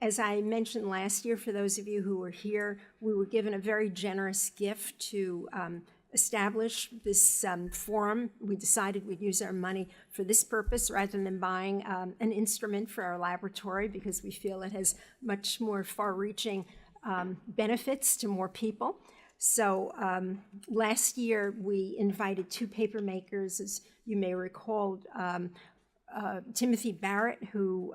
As I mentioned last year, for those of you who were here, we were given a very generous gift to establish this forum. We decided we'd use our money for this purpose rather than buying an instrument for our laboratory, because we feel it has much more far-reaching benefits to more people. So last year we invited 2 paper makers, as you may recall, Timothy Barrett, who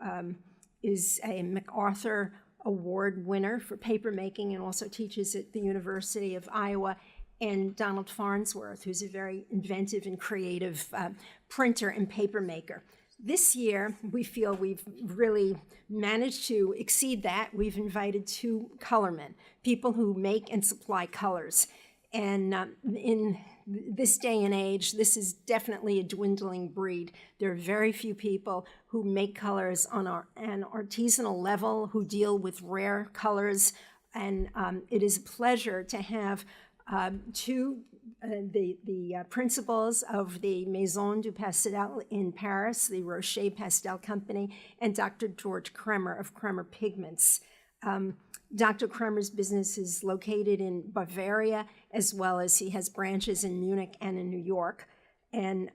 is a MacArthur Award winner for paper making and also teaches at the University of Iowa, and Donald Farnsworth, who's a very inventive and creative printer and paper maker. This year, we feel we've really managed to exceed that. We've invited 2 colormen, people who make and supply colors. And in this day and age, this is definitely a dwindling breed. There are very few people who make colors on an artisanal level, who deal with rare colors. And it is a pleasure to have the principals of the Maison du Pastel in Paris, the Roche Pastel company, and Dr. Georg Kremer of Kremer Pigments. Dr. Kremer's business is located in Bavaria, as well as he has branches in Munich and in New York. And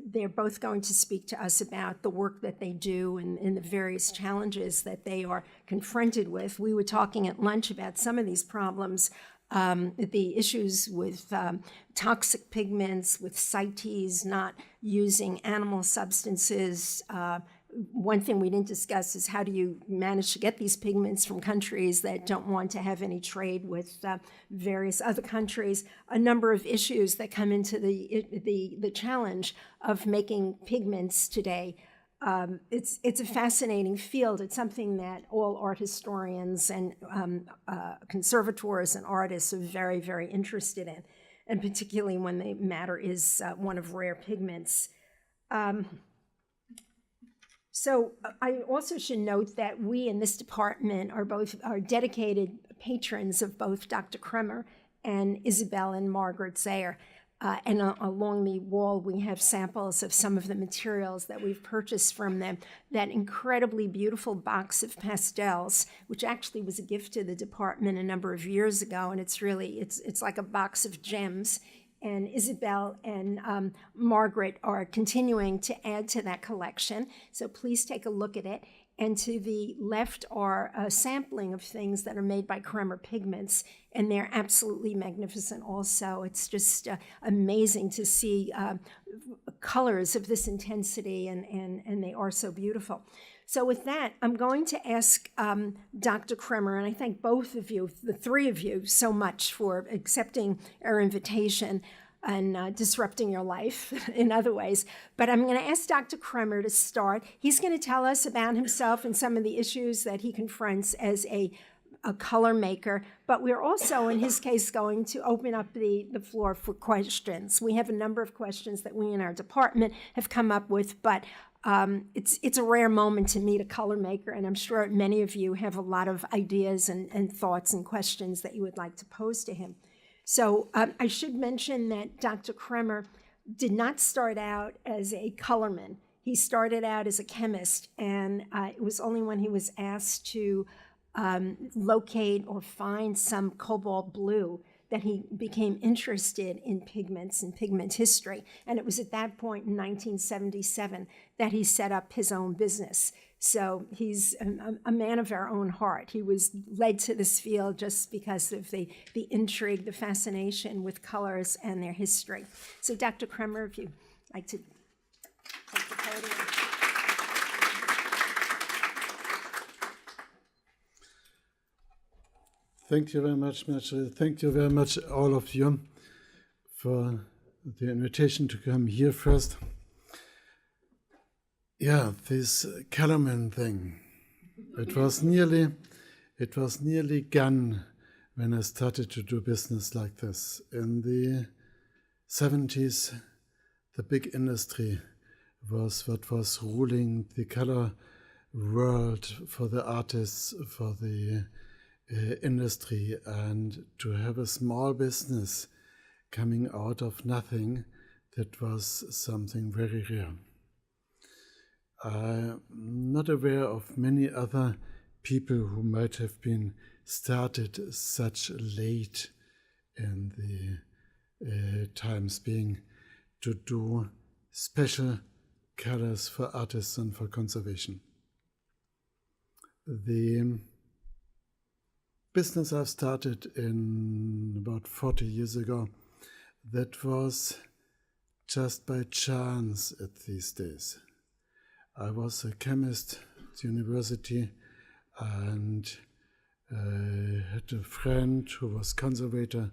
they're both going to speak to us about the work that they do and the various challenges that they are confronted with. We were talking at lunch about some of these problems, the issues with toxic pigments, with CITES, not using animal substances. One thing we didn't discuss is how do you manage to get these pigments from countries that don't want to have any trade with various other countries. A number of issues that come into the challenge of making pigments today. It's a fascinating field. It's something that all art historians and conservators and artists are very, very interested in, and particularly when the matter is one of rare pigments. So I also should note that we in this department are dedicated patrons of both Dr. Kremer and Isabelle and Margaret Zayer. And along the wall, we have samples of some of the materials that we've purchased from them. That incredibly beautiful box of pastels, which actually was a gift to the department a number of years ago, and it's like a box of gems. And Isabelle and Margaret are continuing to add to that collection. So please take a look at it. And to the left are a sampling of things that are made by Kremer Pigments, and they're absolutely magnificent also. It's just amazing to see colors of this intensity, and they are so beautiful. So with that, I'm going to ask Dr. Kremer, and I thank both of you, the 3 of you, so much for accepting our invitation and disrupting your life in other ways. But I'm going to ask Dr. Kremer to start. He's going to tell us about himself and some of the issues that he confronts as a color maker. But we're also, in his case, going to open up the floor for questions. We have a number of questions that we in our department have come up with, but it's a rare moment to meet a color maker, and I'm sure many of you have a lot of ideas and thoughts and questions that you would like to pose to him. So I should mention that Dr. Kremer did not start out as a colorman. He started out as a chemist, and it was only when he was asked to locate or find some cobalt blue that he became interested in pigments and pigment history. And it was at that point in 1977 that he set up his own business. So he's a man of our own heart. He was led to this field just because of the intrigue, the fascination with colors and their history. So Dr. Kremer, if you'd like to take the podium. Thank you very much, Margaret. Thank you very much, all of you, for the invitation to come here first. Yeah, this colorman thing. It was nearly gone when I started to do business like this. In the 70s, the big industry was what was ruling the color world for the artists, for the industry, and to have a small business coming out of nothing, that was something very rare. I'm not aware of many other people who might have been started such late in the times being to do special colors for artists and for conservation. The business I've started in about 40 years ago, that was just by chance at these days. I was a chemist at university and had a friend who was conservator,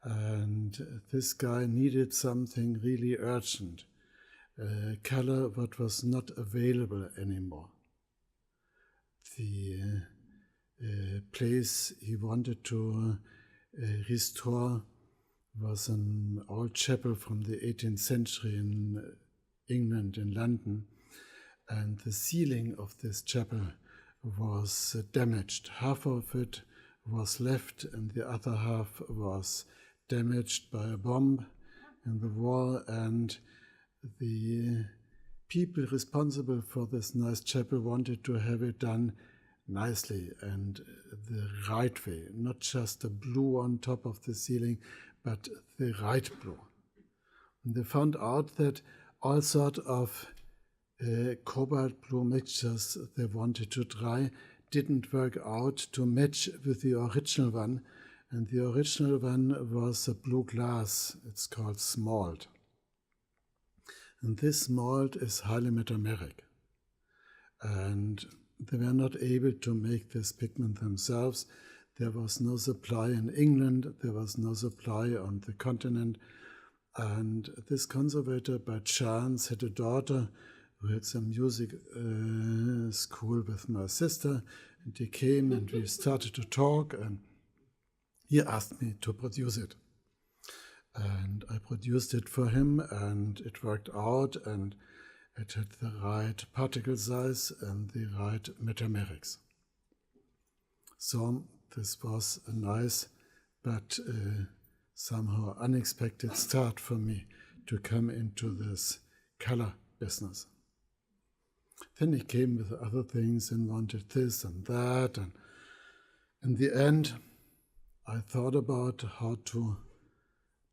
and this guy needed something really urgent, color what was not available anymore. The place he wanted to restore was an old chapel from the 18th century in England, in London, and the ceiling of this chapel was damaged. Half of it was left and the other half was damaged by a bomb in the war, and the people responsible for this nice chapel wanted to have it done nicely and the right way, not just a blue on top of the ceiling, but the right blue. And they found out that all sort of cobalt blue mixtures they wanted to try didn't work out to match with the original one, and the original one was a blue glass. It's called smalt. And this smalt is highly metameric. And they were not able to make this pigment themselves. There was no supply in England, there was no supply on the continent. And this conservator, by chance, had a daughter who had some music school with my sister, and he came and we started to talk, and he asked me to produce it. And I produced it for him, and it worked out, and it had the right particle size and the right metamerics. So this was a nice but somehow unexpected start for me to come into this color business. Then he came with other things and wanted this and that, and in the end I thought about how to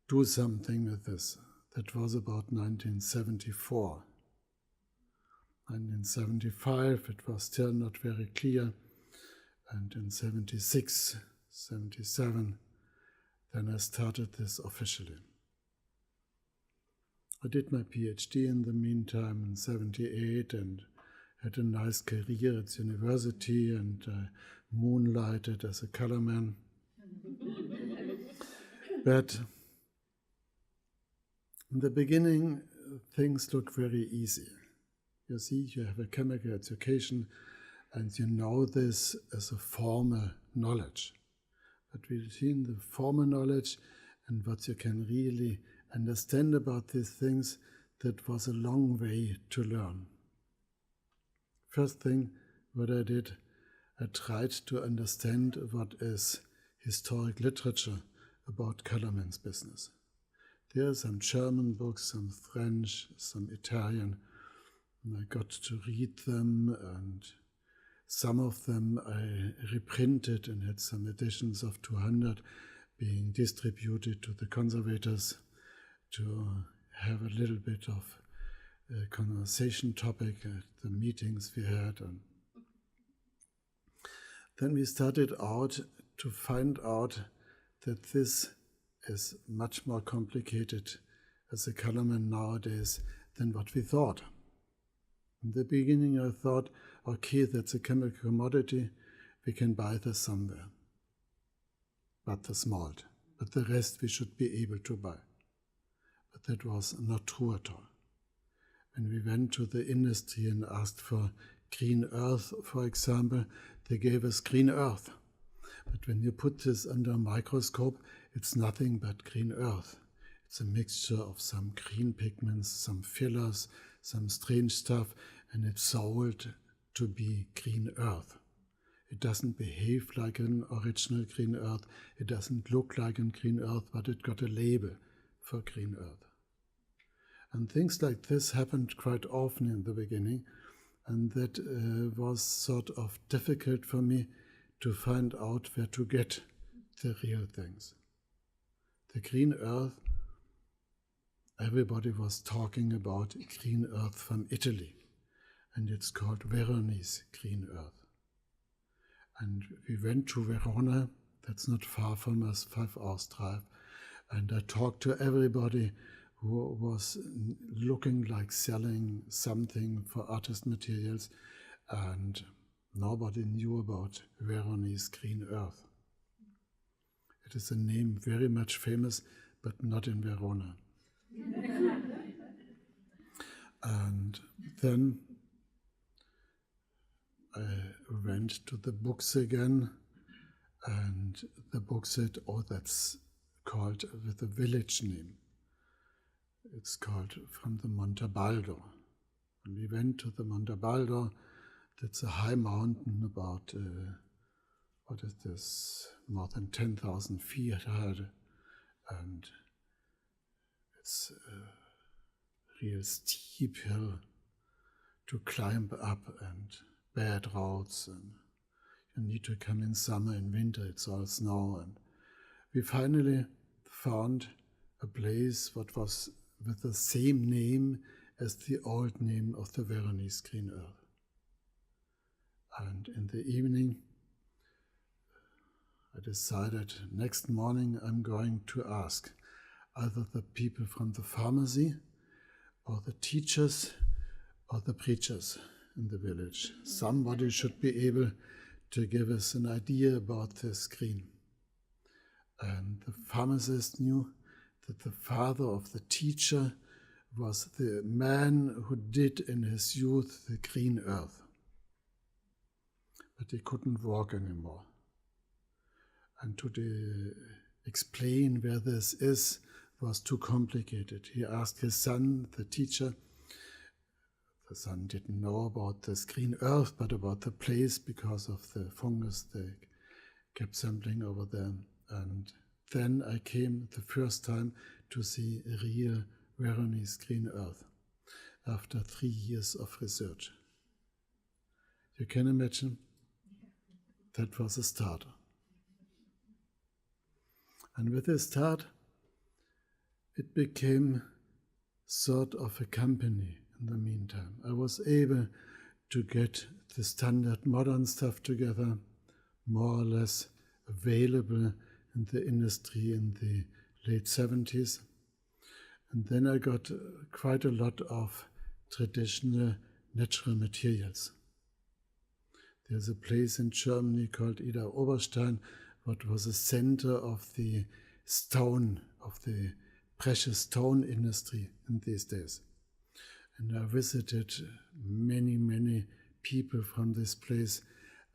do something with this. That was about 1974. 1975 it was still not very clear, and in 76, 77 then I started this officially. I did my PhD in the meantime in 78 and had a nice career at university, and moonlighted as a colorman. But in the beginning, things look very easy. You see, you have a chemical education and you know this as a formal knowledge. But between the formal knowledge and what you can really understand about these things, that was a long way to learn. First thing, what I did, I tried to understand what is historic literature about colorman's business. There are some German books, some French, some Italian, and I got to read them, and some of them I reprinted and had some editions of 200 being distributed to the conservators to have a little bit of a conversation topic at the meetings we had. And then we started out to find out that this is much more complicated as a colorman nowadays than what we thought. In the beginning I thought, okay, that's a chemical commodity, we can buy this somewhere. But the smalt, but the rest we should be able to buy. But that was not true at all. When we went to the industry and asked for green earth, for example, they gave us green earth. But when you put this under a microscope, it's nothing but green earth. It's a mixture of some green pigments, some fillers, some strange stuff, and it's sold to be green earth. It doesn't behave like an original green earth, it doesn't look like a green earth, but it got a label for green earth. And things like this happened quite often in the beginning, And that was sort of difficult for me to find out where to get the real things. The green earth, everybody was talking about green earth from Italy, and it's called Veronese green earth. And we went to Verona, that's not far from us, 5 hours drive, and I talked to everybody who was looking like selling something for artist materials, and nobody knew about Veronese green earth. It is a name very much famous, but not in Verona. And then I went to the books again, and the book said, oh, that's called with a village name. It's called from the Montebaldo. And we went to the Montebaldo. That's a high mountain about, what is this, more than 10,000 feet high. And it's a real steep hill to climb up, and bad roads, and you need to come in summer and winter, it's all snow. And we finally found a place what was with the same name as the old name of the Veronese green earth. And in the evening, I decided next morning I'm going to ask either the people from the pharmacy or the teachers or the preachers in the village. Somebody should be able to give us an idea about this green. And the pharmacist knew that the father of the teacher was the man who did in his youth the green earth. But he couldn't walk anymore. And to explain where this is was too complicated. He asked his son, the teacher. The son didn't know about this green earth, but about the place because of the fungus they kept sampling over there. And then I came the first time to see a real Veronese green earth after 3 years of research. You can imagine that was a start. And with this start, it became sort of a company in the meantime. I was able to get the standard modern stuff together, more or less available in the industry in the late 70s. And then I got quite a lot of traditional natural materials. There's a place in Germany called Ida Oberstein, what was a center of the stone, of the precious stone industry in these days. And I visited many people from this place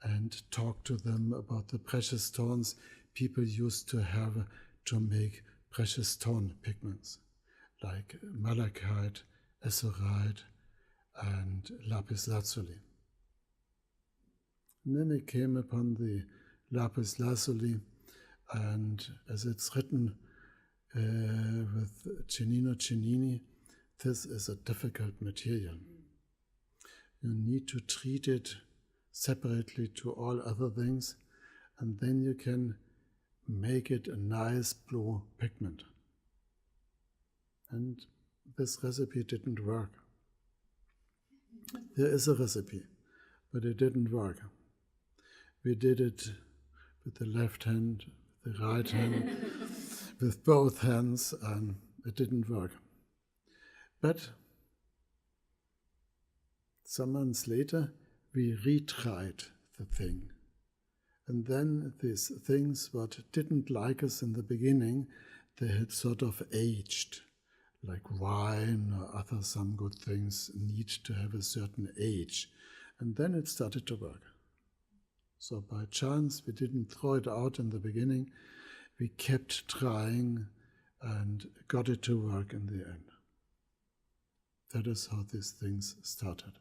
and talked to them about the precious stones people used to have to make precious stone pigments, like malachite, azurite, and lapis lazuli. And then I came upon the lapis lazuli, and as it's written with Cennino Cennini, this is a difficult material. You need to treat it separately to all other things, and then you can make it a nice blue pigment. And this recipe didn't work. There is a recipe, but it didn't work. We did it with the left hand, the right hand, with both hands, and it didn't work. But some months later, we retried the thing. And then these things what didn't like us in the beginning, they had sort of aged, like wine or other some good things need to have a certain age. And then it started to work. So by chance, we didn't throw it out in the beginning. We kept trying and got it to work in the end. That is how these things started.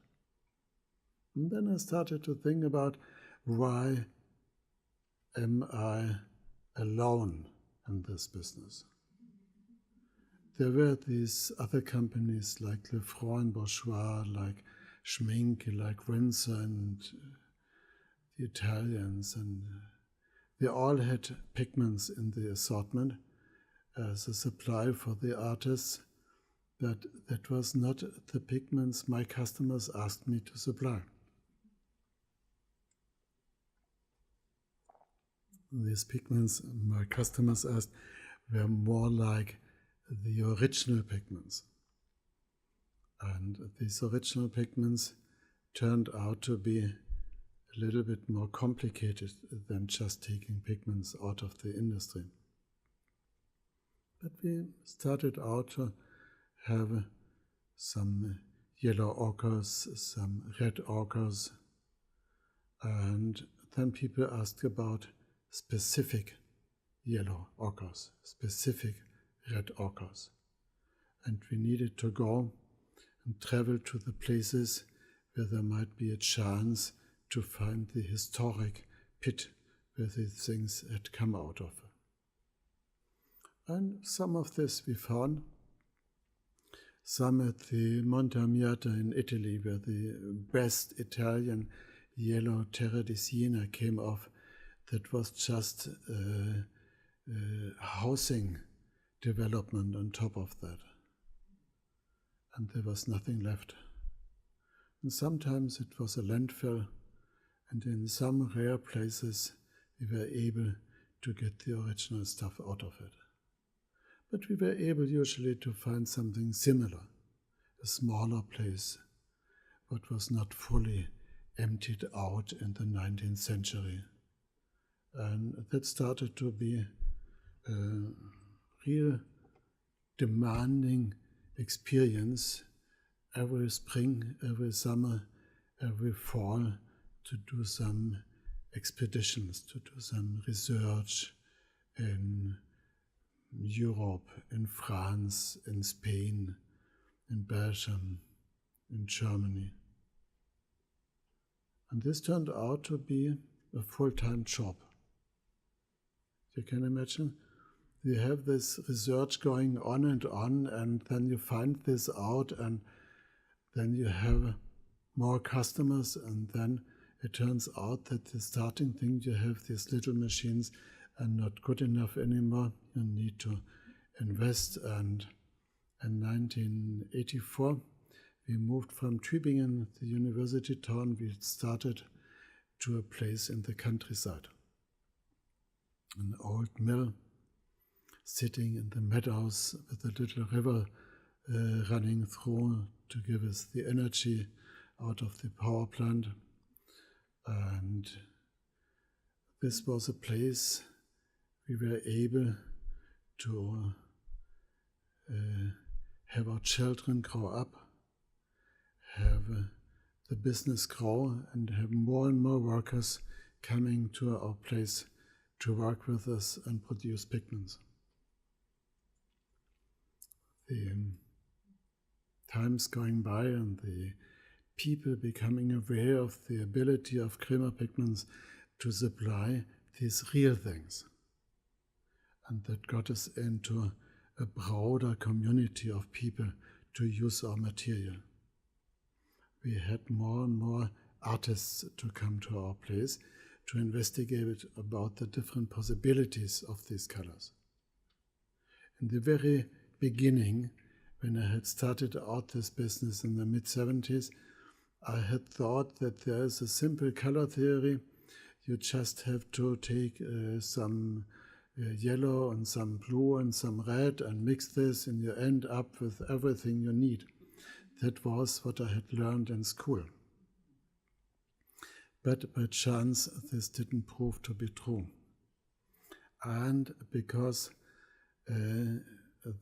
And then I started to think about, why am I alone in this business? There were these other companies like Lefroy and Bourgeois, like Schminke like Windsor and the Italians, and they all had pigments in the assortment as a supply for the artists, but that was not the pigments my customers asked me to supply. These pigments my customers asked were more like the original pigments. And these original pigments turned out to be a little bit more complicated than just taking pigments out of the industry. But we started out to have some yellow ochres, some red ochres, and then people asked about specific yellow ochres, specific red ochres. And we needed to go and travel to the places where there might be a chance to find the historic pit where these things had come out of. And some of this we found, some at the Montamiata in Italy, where the best Italian yellow Terra di Siena came off. That was just housing development on top of that. And there was nothing left. And sometimes it was a landfill, and in some rare places we were able to get the original stuff out of it. But we were able usually to find something similar, a smaller place, what was not fully emptied out in the 19th century. And that started to be a real demanding experience every spring, every summer, every fall, to do some expeditions, to do some research in Europe, in France, in Spain, in Belgium, in Germany. And this turned out to be a full-time job. You can imagine? You have this research going on, and then you find this out, and then you have more customers, and then it turns out that the starting thing, you have these little machines, are not good enough anymore. You need to invest, and in 1984 we moved from Tübingen, the university town, we started to a place in the countryside. An old mill sitting in the meadows with a little river running through to give us the energy out of the power plant. And this was a place we were able to have our children grow up, have the business grow, and have more and more workers coming to our place to work with us and produce pigments. The times going by and the people becoming aware of the ability of Kremer pigments to supply these real things. And that got us into a broader community of people to use our material. We had more and more artists to come to our place to investigate about the different possibilities of these colors. In the very beginning, when I had started out this business in the mid-70s, I had thought that there is a simple color theory. You just have to take some yellow and some blue and some red and mix this, and you end up with everything you need. That was what I had learned in school. But by chance, this didn't prove to be true. And because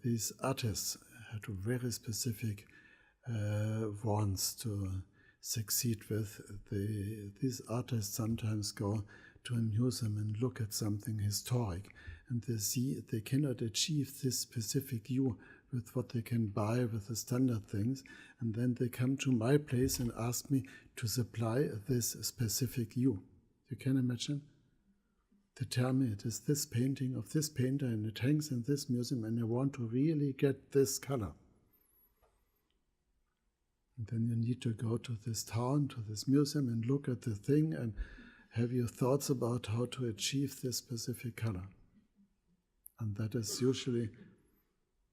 these artists had very specific wants to succeed with, these artists sometimes go to a museum and look at something historic, and they see they cannot achieve this specific hue with what they can buy with the standard things, and then they come to my place and ask me to supply this specific hue. You can imagine? They tell me it is this painting of this painter and it hangs in this museum and I want to really get this color. And then you need to go to this town, to this museum, and look at the thing and have your thoughts about how to achieve this specific color. And that is usually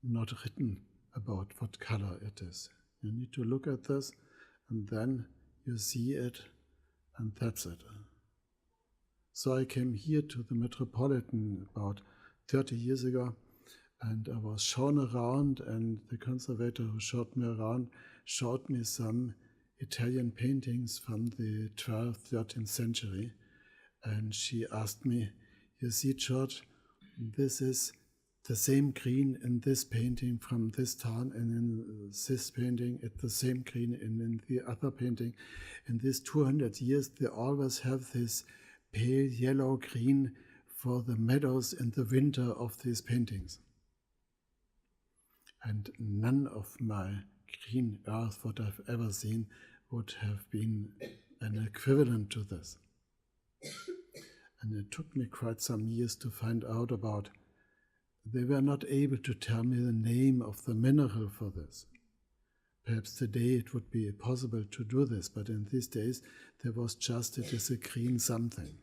not written about what color it is. You need to look at this, and then you see it, and that's it. So I came here to the Metropolitan about 30 years ago, and I was shown around, and the conservator who showed me around showed me some Italian paintings from the 12th, 13th century. And she asked me, you see, Georg, this is the same green in this painting from this town, and in this painting, it's the same green in the other painting. In these 200 years, they always have this pale yellow-green for the meadows in the winter of these paintings. And none of my green earth, what I've ever seen, would have been an equivalent to this. And it took me quite some years to find out about. They were not able to tell me the name of the mineral for this. Perhaps today it would be possible to do this, but in these days there was just, it is a green something.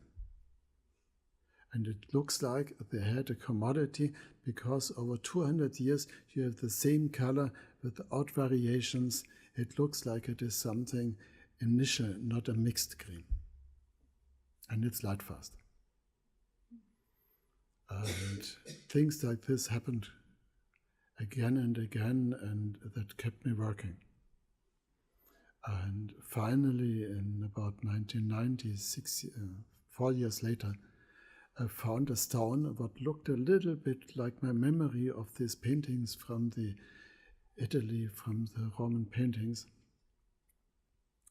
And it looks like they had a commodity because over 200 years you have the same color without variations. It looks like it is something initial, not a mixed green. And it's light fast. And things like this happened again and again, and that kept me working. And finally, in about 1996, 4 years later, I found a stone what looked a little bit like my memory of these paintings from the Italy, from the Roman paintings.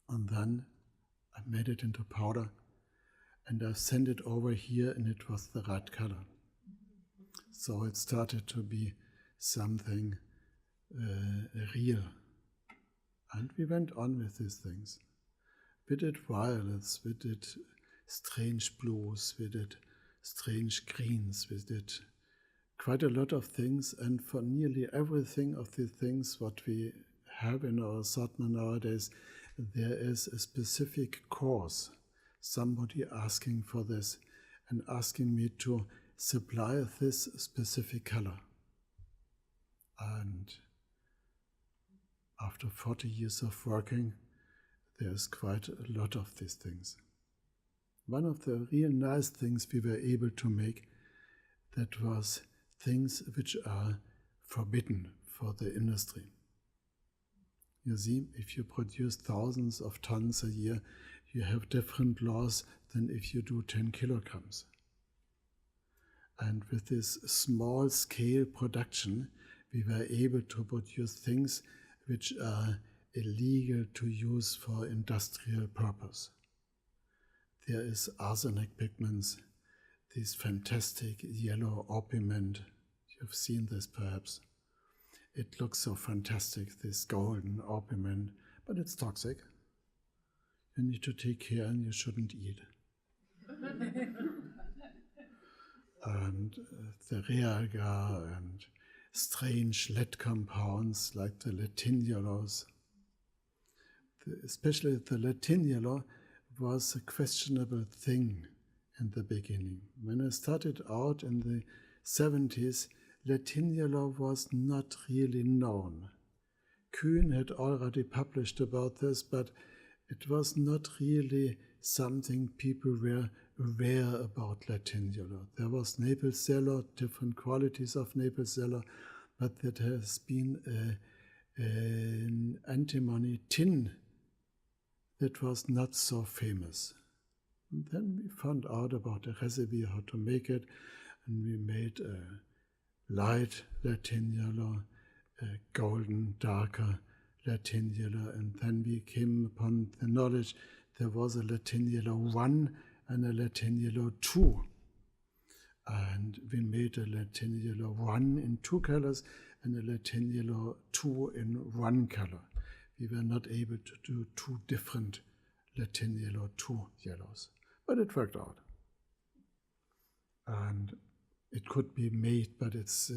And then I made it into powder, and I sent it over here, and it was the right color. So it started to be something real. And we went on with these things. We did violets, we did strange blues, we did strange greens, we did quite a lot of things, and for nearly everything of the things what we have in our assortment nowadays, there is a specific cause. Somebody asking for this and asking me to supply this specific color. And after 40 years of working, there's quite a lot of these things. One of the real nice things we were able to make, that was things which are forbidden for the industry. You see, if you produce thousands of tons a year, you have different laws than if you do 10 kilograms. And with this small scale production, we were able to produce things which are illegal to use for industrial purpose. There is arsenic pigments, this fantastic yellow orpiment. You've seen this perhaps. It looks so fantastic, this golden orpiment, but it's toxic. You need to take care and you shouldn't eat. And the realgar and strange lead compounds like the lentinulos. Especially the lentinulo was a questionable thing in the beginning. When I started out in the 70s, lentinulo was not really known. Kuhn had already published about this, but it was not really something people were aware about lentinulo. There was Naples yellow, different qualities of Naples yellow, but there has been an antimony tin that was not so famous. And then we found out about a recipe how to make it, and we made a light lentinulo, a golden, darker lentinulo, and then we came upon the knowledge there was a lentinulo 1 and a lentinulo 2. And we made a lentinulo 1 in 2 colors and a lentinulo 2 in 1 color. We were not able to do 2 different lentinulo 2 yellows, but it worked out. And it could be made, but it's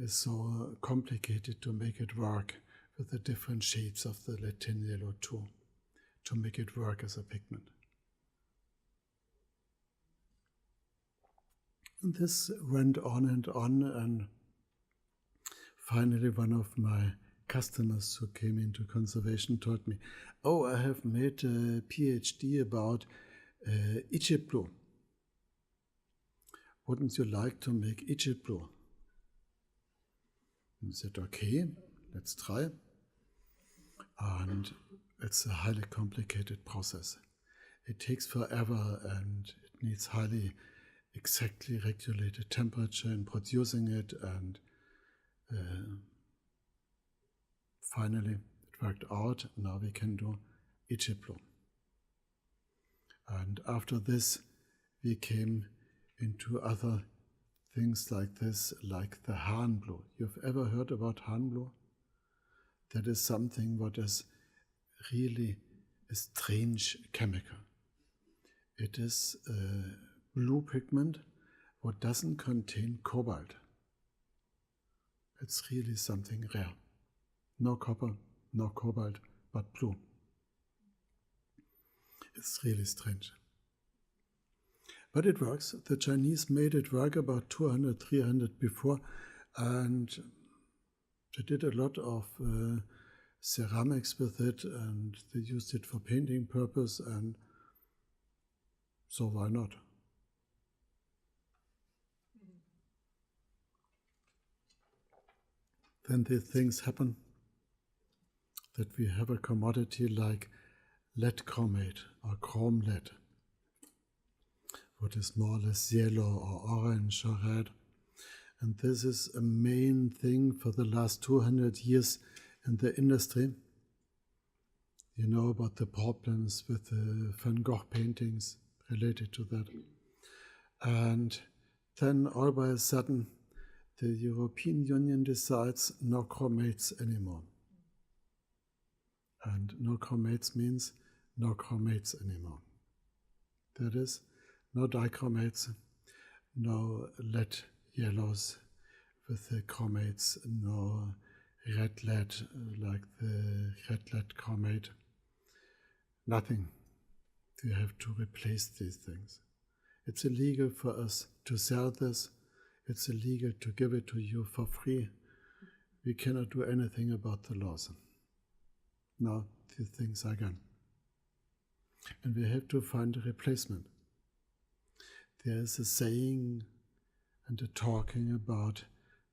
so complicated to make it work with the different shades of the Latin yellow too, to make it work as a pigment. And this went on, and finally one of my customers who came into conservation told me, "Oh, I have made a PhD about Egypt blue. Wouldn't you like to make Egypt blue?" And I said, "Okay, let's try." And it's a highly complicated process. It takes forever, and it needs highly exactly regulated temperature in producing it, and finally it worked out. Now we can do Egypt blue. And after this we came into other things like this, like the Hahn blue. You've ever heard about Hahn blue? That is something what is really a strange chemical. It is a blue pigment what doesn't contain cobalt. It's really something rare. No copper, no cobalt, but blue. It's really strange. But it works. The Chinese made it work about 200, 300 before, and they did a lot of ceramics with it, and they used it for painting purpose, and so why not? Then these things happen that we have a commodity like lead chromate or chrome lead, what is more or less yellow or orange or red. And this is a main thing for the last 200 years in the industry. You know about the problems with the Van Gogh paintings related to that. And then all by a sudden, the European Union decides no chromates anymore. And no chromates means no chromates anymore. That is, no dichromates, no lead yellows with the chromates, no red lead like the red lead chromate. Nothing. You have to replace these things. It's illegal for us to sell this. It's illegal to give it to you for free. We cannot do anything about the laws. Now these things are gone. And we have to find a replacement. There is a saying and a talking about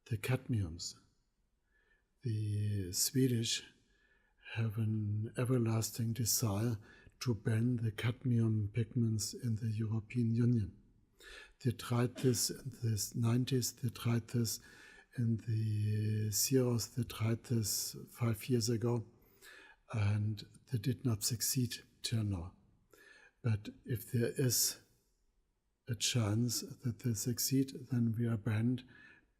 the cadmiums. The Swedish have an everlasting desire to ban the cadmium pigments in the European Union. They tried this in the 90s, they tried this in the zeros, they tried this 5 years ago, and they did not succeed till now. But if there is a chance that they succeed, then we are banned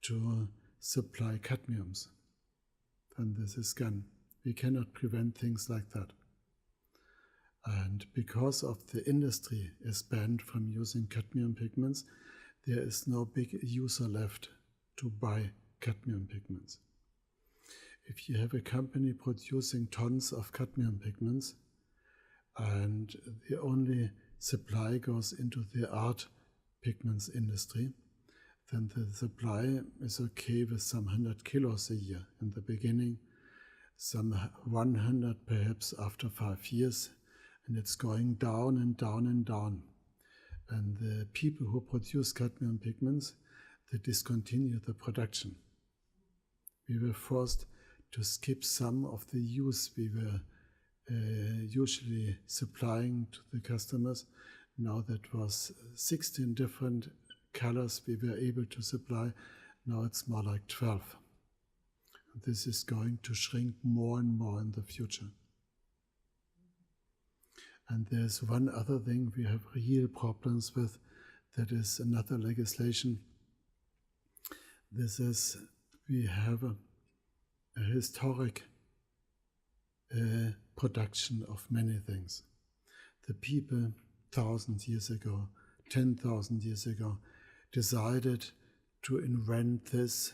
to supply cadmiums. Then this is gone. We cannot prevent things like that. And because of the industry is banned from using cadmium pigments, there is no big user left to buy cadmium pigments. If you have a company producing tons of cadmium pigments and the only supply goes into the art pigments industry, then the supply is okay with some 100 kilos a year in the beginning, some 100 perhaps after 5 years, and it's going down and down and down. And the people who produce cadmium pigments, they discontinue the production. We were forced to skip some of the use we were usually supplying to the customers. Now that was 16 different colors we were able to supply. Now it's more like 12. And this is going to shrink more and more in the future. And there's one other thing we have real problems with, that is another legislation. This is, we have a historic production of many things. The people 1,000 years ago, 10,000 years ago, decided to invent this,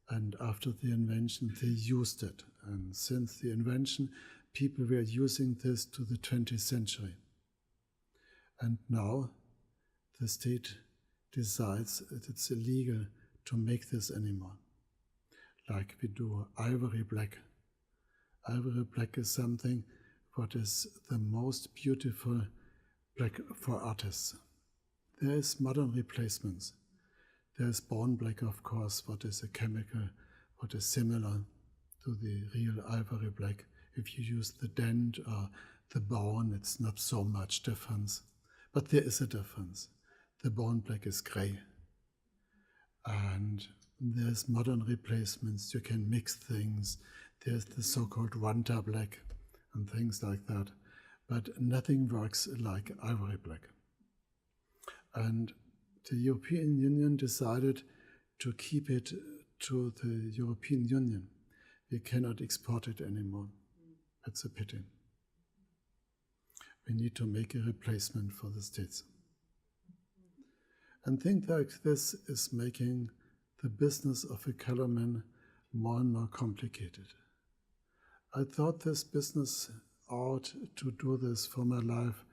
and after the invention they used it. And since the invention, people were using this to the 20th century. And now the state decides that it's illegal to make this anymore. Like we do ivory black. Ivory black is something what is the most beautiful black for artists. There is modern replacements. There is bone black, of course, what is a chemical, what is similar to the real ivory black. If you use the dent or the bone, it's not so much difference. But there is a difference. The bone black is gray. And there's modern replacements. You can mix things. There's the so-called Wanta black and things like that. But nothing works like ivory black. And the European Union decided to keep it to the European Union. We cannot export it anymore. That's a pity. We need to make a replacement for the States. And things like this is making the business of a colorman more and more complicated. I thought this business ought to do this for my life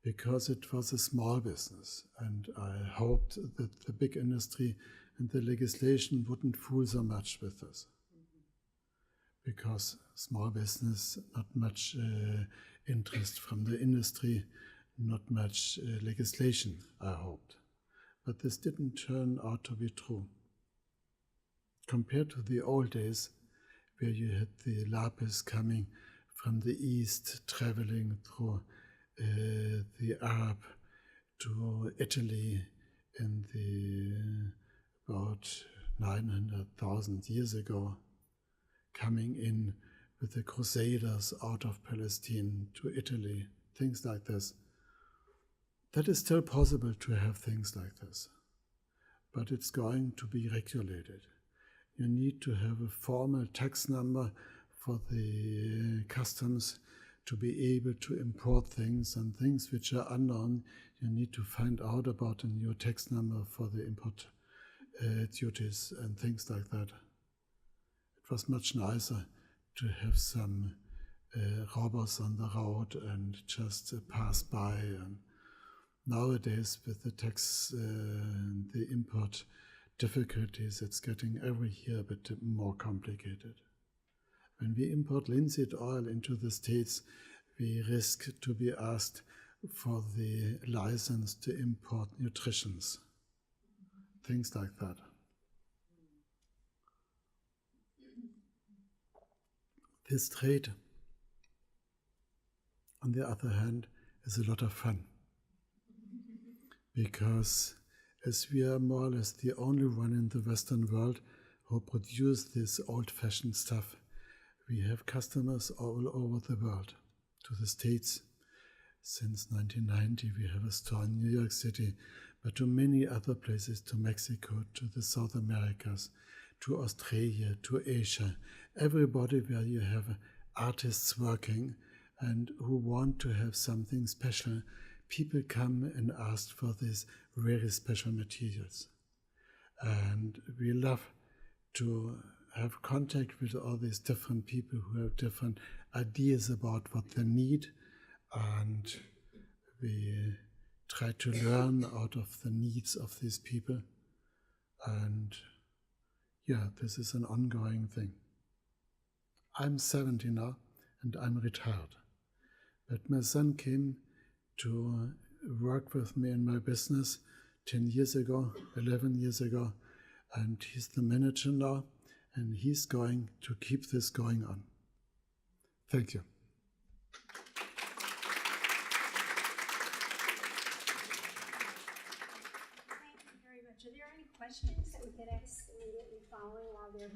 because it was a small business, and I hoped that the big industry and the legislation wouldn't fool so much with this. Because small business, not much interest from the industry, not much legislation, I hoped. But this didn't turn out to be true. Compared to the old days, where you had the lapis coming from the east, traveling through the Arab to Italy in the about 900,000 years ago, coming in with the Crusaders out of Palestine to Italy, things like this. That is still possible to have things like this, but it's going to be regulated. You need to have a formal tax number for the customs to be able to import things, and things which are unknown, you need to find out about a new tax number for the import duties and things like that. It was much nicer to have some robbers on the road and just pass by. And nowadays, with the tax and the import difficulties, it's getting every year a bit more complicated. When we import linseed oil into the States, we risk to be asked for the license to import nutritions, things like that. This trade, on the other hand, is a lot of fun, because as we are more or less the only one in the Western world who produce this old-fashioned stuff, we have customers all over the world. To the States, since 1990 we have a store in New York City, but to many other places, to Mexico, to the South Americas, to Australia, to Asia, everybody where you have artists working and who want to have something special, people come and ask for these very special materials. And we love to have contact with all these different people who have different ideas about what they need, and we try to learn out of the needs of these people. And yeah, this is an ongoing thing. I'm 70 now and I'm retired, but my son came to work with me in my business 10 years ago, 11 years ago, and he's the manager now, and he's going to keep this going on. Thank you. Thank you very much. Are there any questions that we could ask immediately following while they're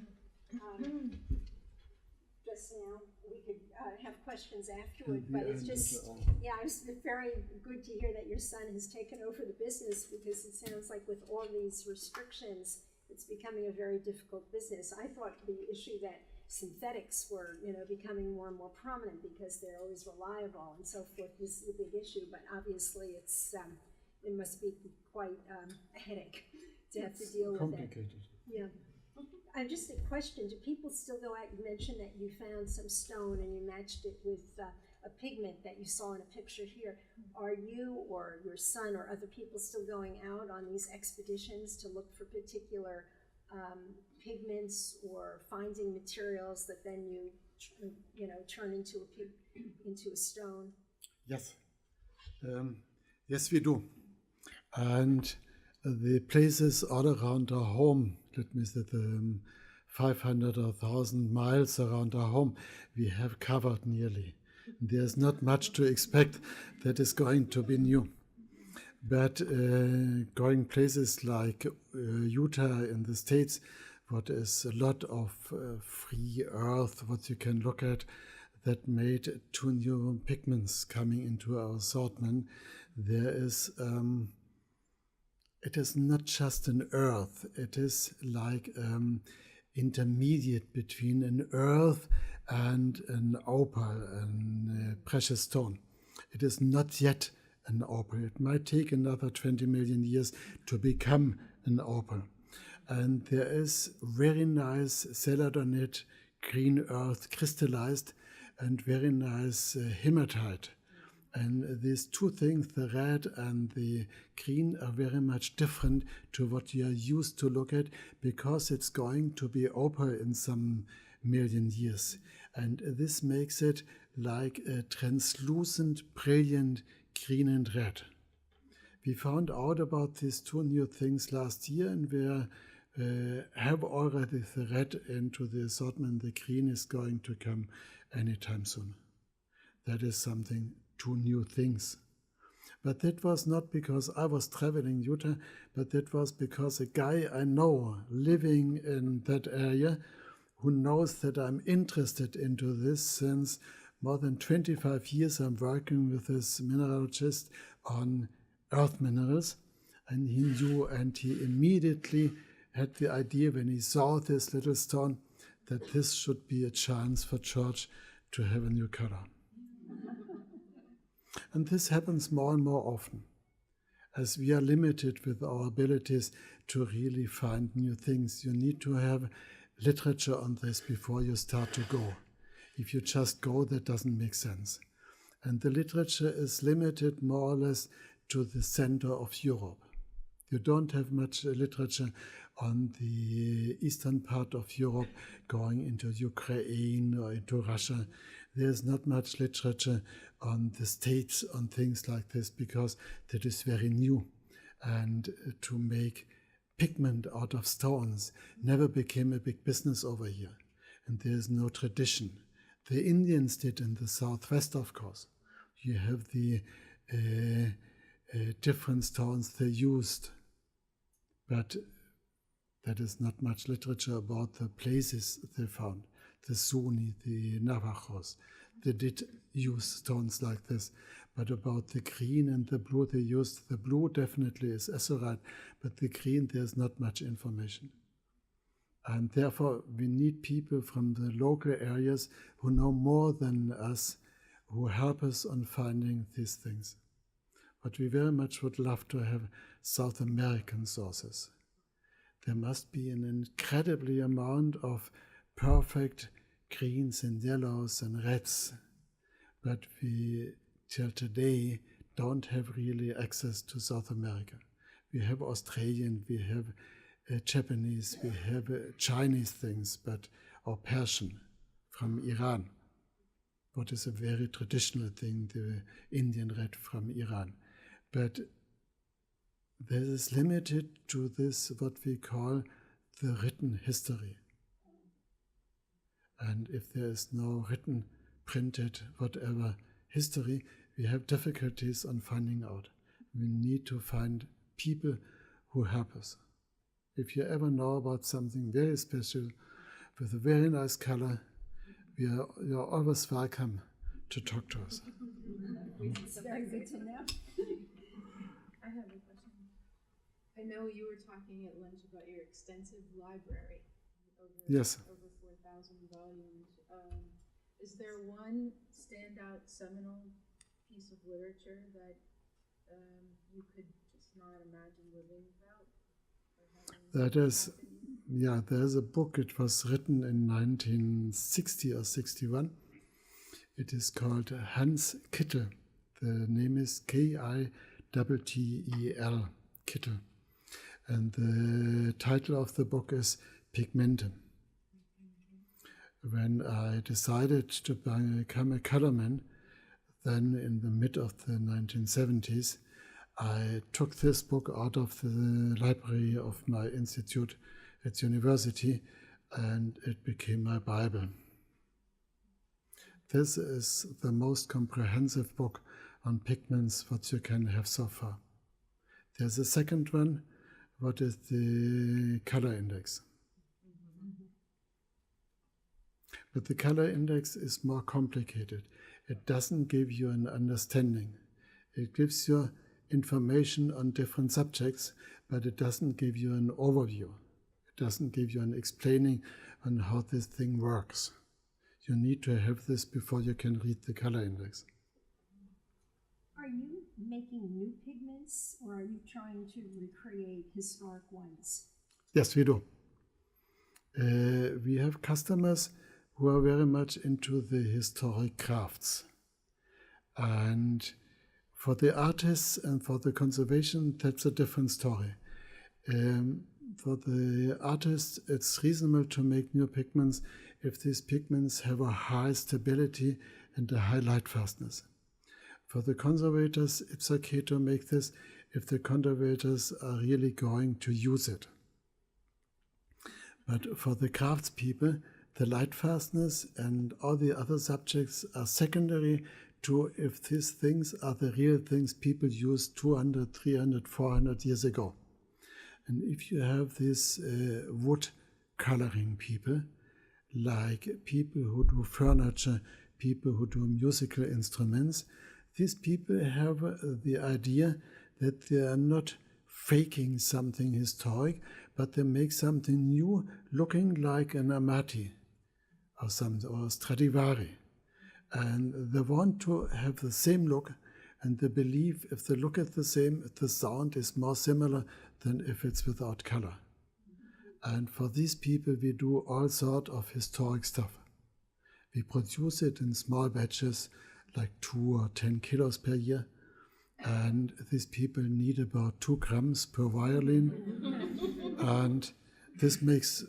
just now? We could have questions afterward, but it's just, yeah, it's very good to hear that your son has taken over the business, because it sounds like with all these restrictions, it's becoming a very difficult business. I thought the issue that synthetics were, becoming more and more prominent because they're always reliable and so forth was the big issue, but obviously it's it must be quite a headache to have to deal with it. Complicated. Yeah. I just a question. Do people still go out? You mentioned that you found some stone and you matched it with a pigment that you saw in a picture here. Are you or your son or other people still going out on these expeditions to look for particular pigments or finding materials that then you know turn into a stone? Yes. Yes, we do. And the places all around our home, let me say 500 or 1,000 miles around our home, we have covered nearly. There's not much to expect that is going to be new. But going places like Utah in the States, what is a lot of free earth, what you can look at, that made 2 new pigments coming into our assortment. There is, it is not just an earth, it is like intermediate between an earth and an opal, a precious stone. It is not yet an opal. It might take another 20 million years to become an opal. And there is very nice celadonite, green earth, crystallized, and very nice hematite. And these two things, the red and the green, are very much different to what you are used to look at, because it's going to be opal in some million years. And this makes it like a translucent, brilliant green and red. We found out about these 2 new things last year, and we have already the red into the assortment. The green is going to come anytime soon. That is something, 2 new things. But that was not because I was traveling Utah, but that was because a guy I know living in that area, who knows that I'm interested into this since more than 25 years. I'm working with this mineralogist on earth minerals, and he knew, and he immediately had the idea when he saw this little stone that this should be a chance for Georg to have a new color. And this happens more and more often, as we are limited with our abilities to really find new things. You need to have literature on this before you start to go. If you just go, that doesn't make sense. And the literature is limited more or less to the center of Europe. You don't have much literature on the eastern part of Europe going into Ukraine or into Russia. There's not much literature on the States on things like this, because that is very new. And to make pigment out of stones never became a big business over here. And there's no tradition. The Indians did in the southwest, of course. You have the different stones they used. But that is not much literature about the places they found. The Zuni, the Navajos, they did use stones like this. But about the green and the blue they used, the blue definitely is azurite, but the green, there's not much information. And therefore, we need people from the local areas who know more than us, who help us on finding these things. But we very much would love to have South American sources. There must be an incredibly amount of perfect greens and yellows and reds, but we, till today, don't have really access to South America. We have Australian, we have Japanese, we have Chinese things, but or Persian from Iran, what is a very traditional thing, the Indian red from Iran. But this is limited to this, what we call the written history. And if there is no written, printed, whatever history, we have difficulties on finding out. We need to find people who help us. If you ever know about something very special with a very nice color, you're always welcome to talk to us. It's very good to know. I have a question. I know you were talking at lunch about your extensive library. Yes. Over 4,000 volumes. Is there one standout seminal piece of literature that you could just not imagine living without? That is yeah, there's a book, it was written in 1960 or 61. It is called Hans Kittel. The name is Kittel, Kittel. And the title of the book is Pigments. When I decided to become a colorman, then in the mid of the 1970s, I took this book out of the library of my institute at university, and it became my Bible. This is the most comprehensive book on pigments what you can have so far. There's a second one, what is the color index. But the color index is more complicated. It doesn't give you an understanding. It gives you information on different subjects, but it doesn't give you an overview. It doesn't give you an explaining on how this thing works. You need to have this before you can read the color index. Are you making new pigments, or are you trying to recreate historic ones? Yes, we do. We have customers who are very much into the historic crafts. And for the artists and for the conservation, that's a different story. For the artists, it's reasonable to make new pigments if these pigments have a high stability and a high light fastness. For the conservators, it's okay to make this if the conservators are really going to use it. But for the craftspeople, the light fastness and all the other subjects are secondary to if these things are the real things people used 200, 300, 400 years ago. And if you have these wood coloring people, like people who do furniture, people who do musical instruments, these people have the idea that they are not faking something historic, but they make something new looking like an Amati or Stradivari. And they want to have the same look, and they believe if they look at the same, the sound is more similar than if it's without color. And for these people, we do all sorts of historic stuff. We produce it in small batches, like 2 or 10 kilos per year. And these people need about 2 grams per violin. And this makes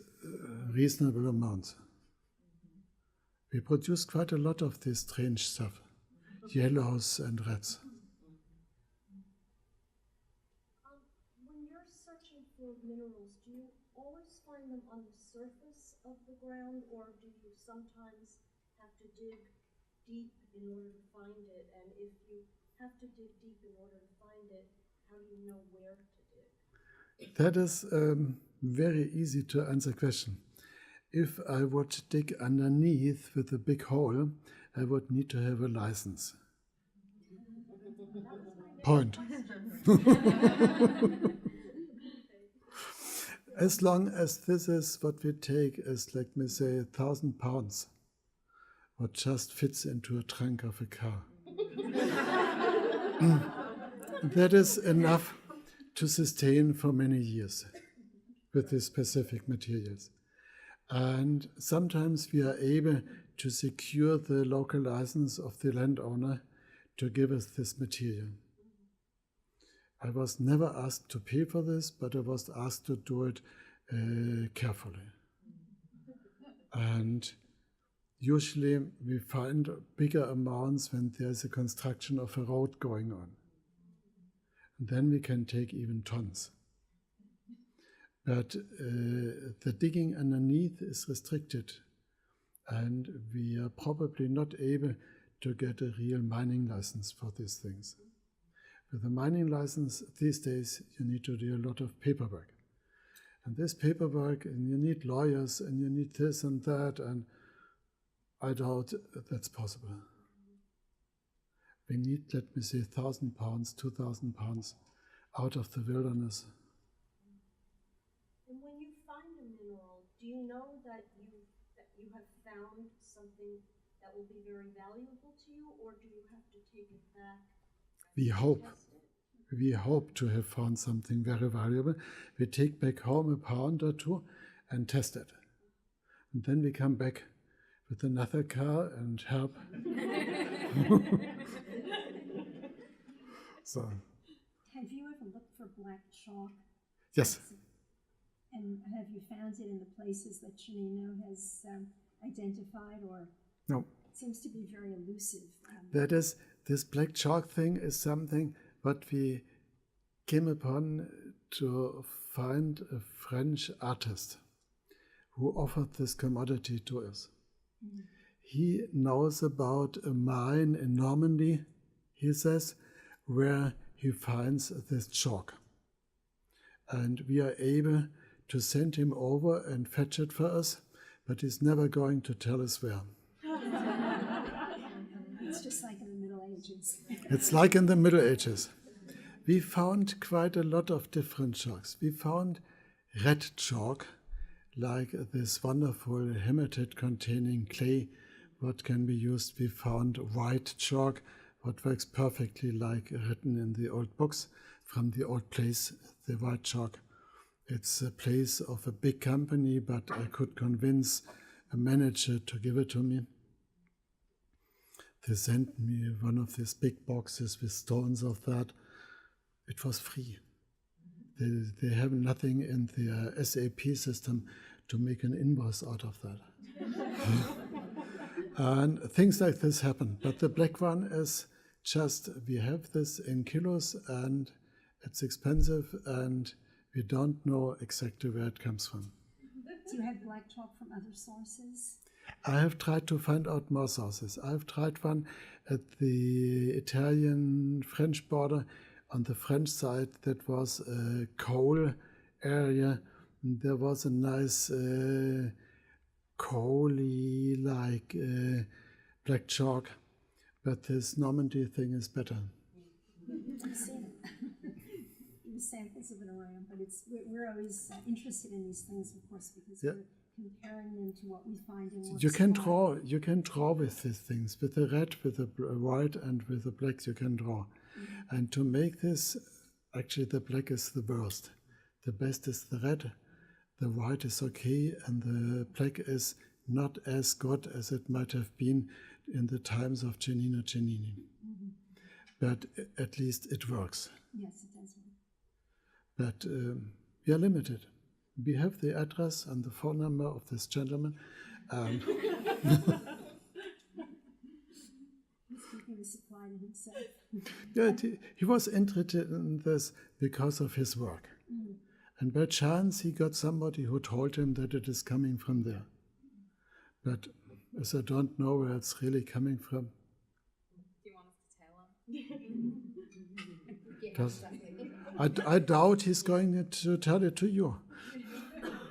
reasonable amounts. We produce quite a lot of this strange stuff, yellows and reds. When you're searching for minerals, do you always find them on the surface of the ground, or do you sometimes have to dig deep in order to find it? And if you have to dig deep in order to find it, how do you know where to dig? That is a very easy to answer question. If I would dig underneath with a big hole, I would need to have a license. Point. As long as this is what we take as, let me say, 1,000 pounds, what just fits into a trunk of a car. That is enough to sustain for many years with these specific materials. And sometimes we are able to secure the local license of the landowner to give us this material. I was never asked to pay for this, but I was asked to do it carefully. And usually we find bigger amounts when there's a construction of a road going on. And then we can take even tons. But the digging underneath is restricted, and we are probably not able to get a real mining license for these things. With a mining license these days, you need to do a lot of paperwork. And this paperwork, and you need lawyers, and you need this and that, and I doubt that's possible. We need, let me say, 1,000 pounds, 2,000 pounds out of the wilderness. And when you find a mineral, do you know that you have found something that will be very valuable to you, or do you have to take it back? We hope. We hope to have found something very valuable. We take back home a pound or two, and test it. And then we come back with another car and help. So, Have you ever looked for black chalk? yes, And have you found it in the places that Janino has identified, or no. it seems to be very elusive? That is, this black chalk thing is something what we came upon to find a French artist who offered this commodity to us. He knows about a mine in Normandy, he says, where he finds this chalk. And we are able to send him over and fetch it for us, but he's never going to tell us where. It's just like in the Middle Ages. It's like in the Middle Ages. We found quite a lot of different chalks. We found red chalk, like this wonderful hematite-containing clay, what can be used. We found white chalk, what works perfectly like written in the old books from the old place, the white chalk. It's a place of a big company, but I could convince a manager to give it to me. They sent me one of these big boxes with stones of that. It was free. They have nothing in their SAP system to make an invoice out of that. And things like this happen. But the black one is just, we have this in kilos and it's expensive and we don't know exactly where it comes from. Do you have black chalk from other sources? I have tried to find out more sources. I've tried one at the Italian-French border. On the French side, that was a coal area. There was a nice coaly like black chalk, but this Normandy thing is better. I've seen it. Samples of it around, but we're always interested in these things, of course, because we're comparing them to what we find in works You can of art. draw with these things, with the red, with the white, and with the black. You can draw, and to make this, actually, the black is the worst. The best is the red. The white is okay, and the black is not as good as it might have been in the times of Giannino Giannini. But at least it works. Yes, it does work. But we are limited. We have the address and the phone number of this gentleman. He's keeping the supply to himself. Yeah, he was interested in this because of his work. And by chance, he got somebody who told him that it is coming from there. But as I don't know where it's really coming from. Do you want us to tell him? Because I doubt he's going to tell it to you.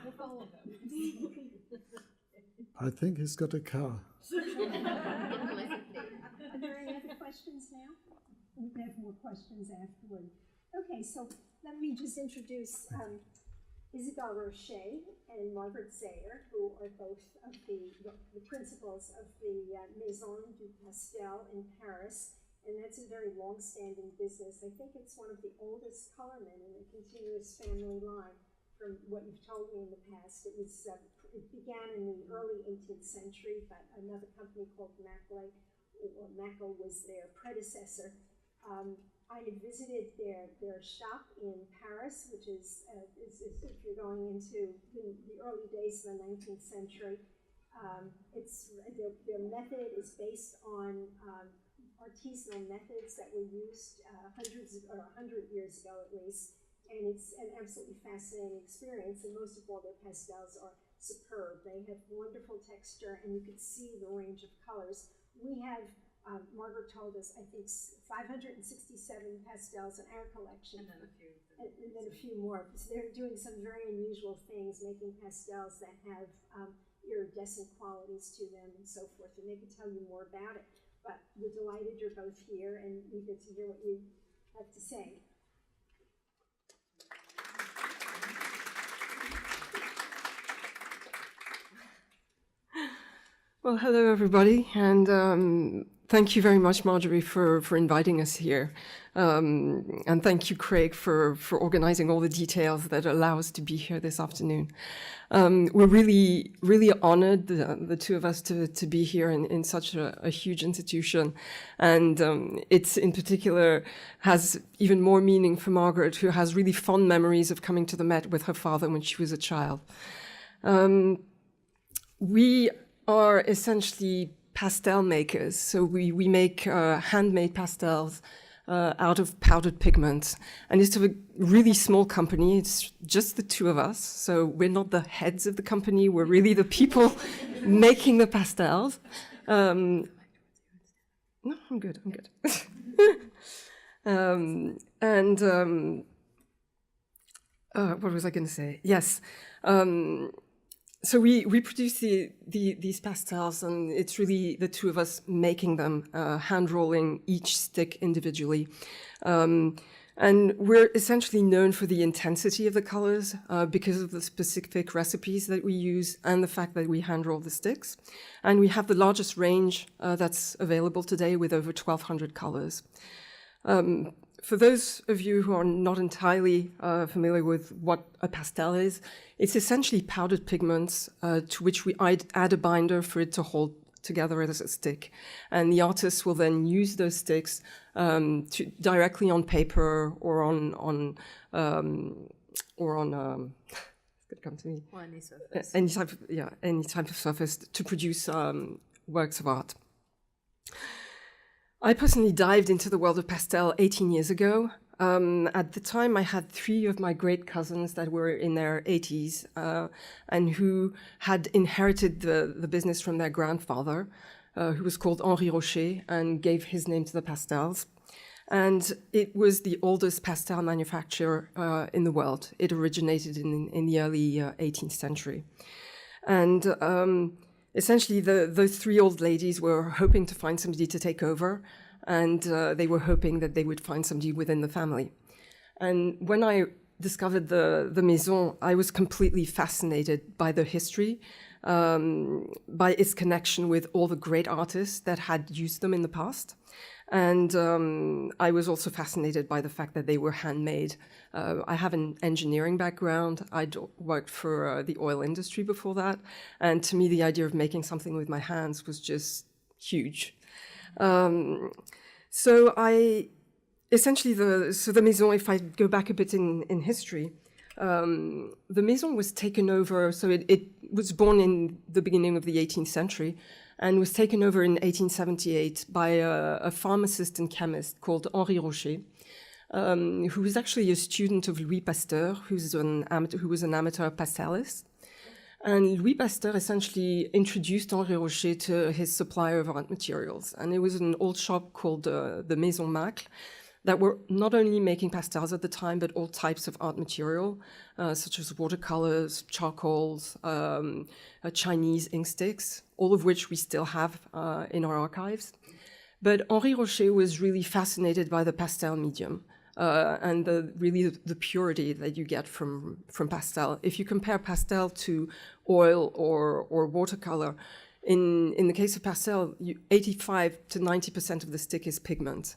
We'll follow him. I think he's got a car. Are there any other questions now? We can have more questions afterward. Okay, so let me just introduce Isabelle Roche and Margaret Zayer, who are both of the principals of the Maison du Pastel in Paris. And that's a very long-standing business. I think it's one of the oldest colormen in a continuous family line. From what you've told me in the past, it began in the early 18th century, but another company called Mackel was their predecessor. I had visited their shop in Paris, which is if you're going into the early days of the 19th century. Their method is based on artisanal methods that were used 100 years ago at least, and it's an absolutely fascinating experience, and most of all their pastels are superb. They have wonderful texture, and you can see the range of colors. We have, Margaret told us, I think 567 pastels in our collection. And then a few. And then a few more. So they're doing some very unusual things, making pastels that have iridescent qualities to them and so forth, and they can tell you more about it. But we're delighted you're both here, and we get to hear what you have to say. Well, hello everybody, and thank you very much, Marjorie, for inviting us here. And thank you, Craig, for organizing all the details that allow us to be here this afternoon. We're really, really honored, the two of us, to be here in such a huge institution. And it's in particular has even more meaning for Margaret, who has really fond memories of coming to the Met with her father when she was a child. We are essentially pastel makers. So we make handmade pastels out of powdered pigments. And it's a really small company. It's just the two of us. So we're not the heads of the company. We're really the people making the pastels. No, I'm good. What was I going to say? Yes. So we produce these pastels, and it's really the two of us making them, hand rolling each stick individually. And we're essentially known for the intensity of the colors because of the specific recipes that we use and the fact that we hand roll the sticks. And we have the largest range that's available today with over 1,200 colors. For those of you who are not entirely familiar with what a pastel is, it's essentially powdered pigments to which we add a binder for it to hold together as a stick. And the artist will then use those sticks directly on paper or on come to me. Or any surface. Any type of surface to produce works of art. I personally dived into the world of pastel 18 years ago. At the time, I had 3 of my great cousins that were in their 80s and who had inherited the business from their grandfather, who was called Henri Roche, and gave his name to the pastels. And it was the oldest pastel manufacturer in the world. It originated in the early 18th century. And essentially, those 3 old ladies were hoping to find somebody to take over, and they were hoping that they would find somebody within the family. And when I discovered the Maison, I was completely fascinated by the history, by its connection with all the great artists that had used them in the past. And I was also fascinated by the fact that they were handmade. I have an engineering background. I'd worked for the oil industry before that. And to me, the idea of making something with my hands was just huge. So the Maison, if I go back a bit in history, the Maison was taken over, so it was born in the beginning of the 18th century, and was taken over in 1878 by a pharmacist and chemist called Henri Roche, who was actually a student of Louis Pasteur, who was an amateur pastelist. And Louis Pasteur essentially introduced Henri Roche to his supplier of art materials. And it was an old shop called the Maison Macle that were not only making pastels at the time, but all types of art material, such as watercolors, charcoals, Chinese ink sticks, all of which we still have in our archives. But Henri Roche was really fascinated by the pastel medium and the purity that you get from pastel. If you compare pastel to oil or watercolor, in the case of pastel, 85 to 90% of the stick is pigment.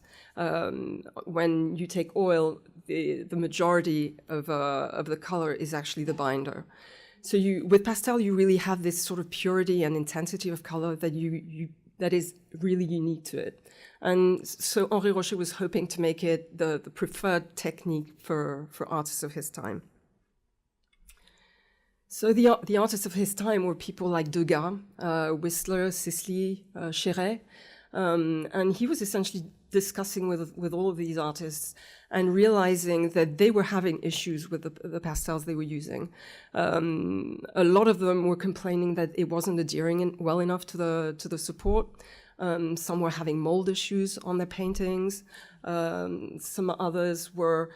When you take oil, the majority of the color is actually the binder. So with pastel, you really have this sort of purity and intensity of color that is really unique to it. And so Henri Roche was hoping to make it the preferred technique for artists of his time. So the artists of his time were people like Degas, Whistler, Sisley, Cheret, and he was essentially discussing with all of these artists and realizing that they were having issues with the pastels they were using. A lot of them were complaining that it wasn't adhering well enough to the support. Some were having mold issues on their paintings. Some others were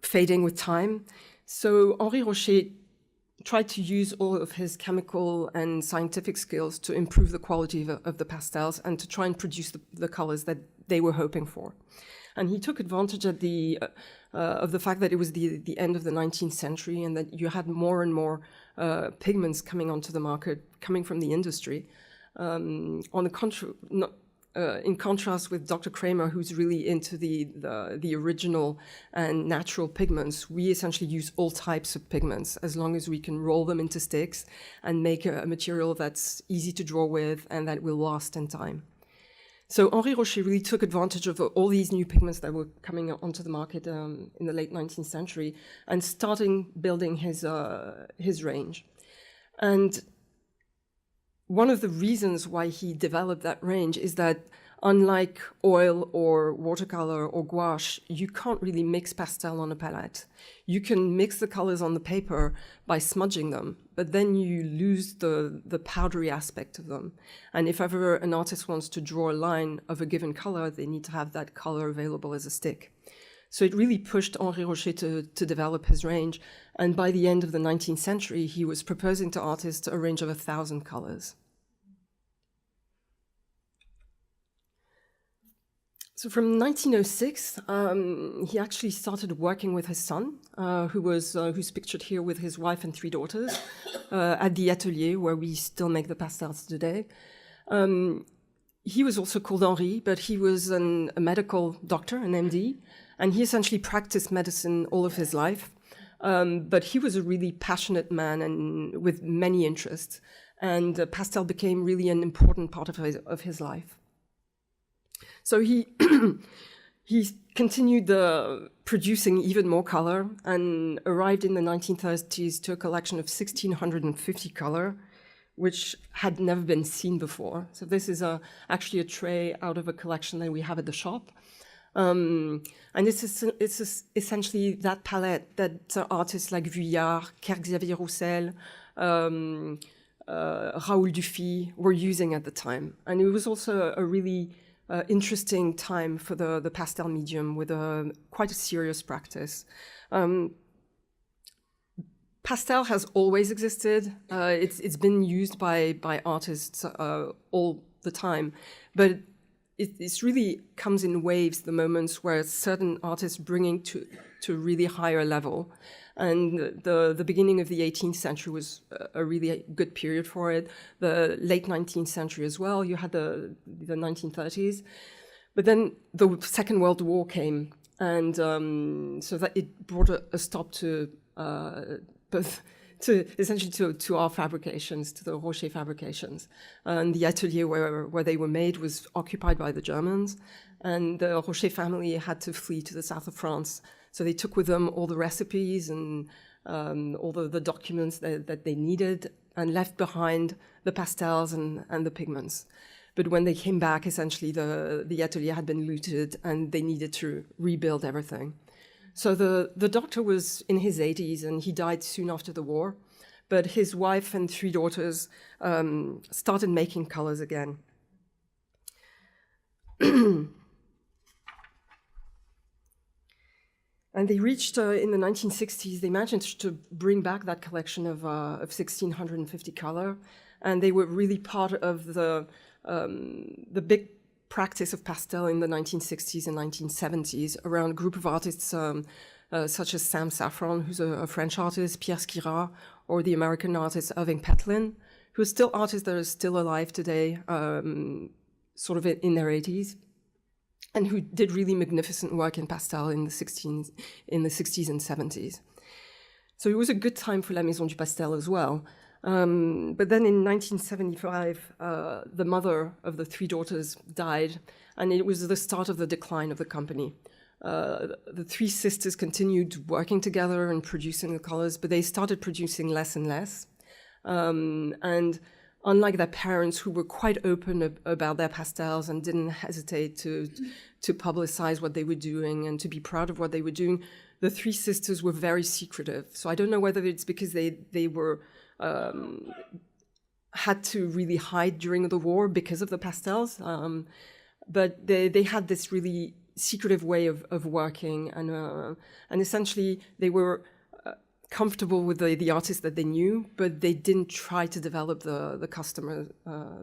fading with time. So Henri Roche tried to use all of his chemical and scientific skills to improve the quality of the pastels and to try and produce the colors that they were hoping for. And he took advantage of the fact that it was the end of the 19th century and that you had more and more pigments coming onto the market, coming from the industry. On the contrary, in contrast with Dr. Kremer, who's really into the original and natural pigments, we essentially use all types of pigments as long as we can roll them into sticks and make a material that's easy to draw with and that will last in time. So Henri Roche really took advantage of all these new pigments that were coming onto the market in the late 19th century and starting building his range. And one of the reasons why he developed that range is that unlike oil or watercolor or gouache, you can't really mix pastel on a palette. You can mix the colors on the paper by smudging them, but then you lose the powdery aspect of them. And if ever an artist wants to draw a line of a given color, they need to have that color available as a stick. So it really pushed Henri Roche to develop his range. And by the end of the 19th century, he was proposing to artists a range of 1,000 colors. So from 1906, he actually started working with his son, who's pictured here with his wife and 3 daughters, at the atelier where we still make the pastels today. He was also called Henri, but he was a medical doctor, an MD, and he essentially practiced medicine all of his life. But he was a really passionate man and with many interests, and pastel became really an important part of his life. So he continued producing even more color and arrived in the 1930s to a collection of 1,650 color, which had never been seen before. So this is actually a tray out of a collection that we have at the shop. And it's essentially that palette that artists like Vuillard, Xavier Roussel, Raoul Dufy were using at the time. And it was also a really interesting time for the pastel medium with quite a serious practice. Pastel has always existed. It's been used by artists all the time, but it really comes in waves, the moments where certain artists bringing to a really higher level. And the beginning of the 18th century was a really good period for it. The late 19th century as well. You had the 1930s. But then the Second World War came, and so that it brought a stop to essentially to our fabrications, to the Roche fabrications. And the atelier where they were made was occupied by the Germans, and the Roche family had to flee to the south of France. So they took with them all the recipes and all the documents that they needed and left behind the pastels and the pigments. But when they came back, essentially the atelier had been looted and they needed to rebuild everything. So the doctor was in his 80s and he died soon after the war. But his wife and 3 daughters started making colors again. And they reached, in the 1960s, they managed to bring back that collection of 1,650 color. And they were really part of the big practice of pastel in the 1960s and 1970s around a group of artists such as Sam Saffron, who's a French artist, Pierre Schira, or the American artist Irving Petlin, who are still artists that are still alive today, sort of in their 80s. And who did really magnificent work in pastel in the 60s and 70s. So it was a good time for La Maison du Pastel as well. But then in 1975, the mother of the 3 daughters died, and it was the start of the decline of the company. The 3 sisters continued working together and producing the colors, but they started producing less and less. And unlike their parents, who were quite open about their pastels and didn't hesitate to publicize what they were doing and to be proud of what they were doing, the 3 sisters were very secretive. So I don't know whether it's because they were had to really hide during the war because of the pastels, but they had this really secretive way of working, and essentially they were comfortable with the artists that they knew, but they didn't try to develop the customer,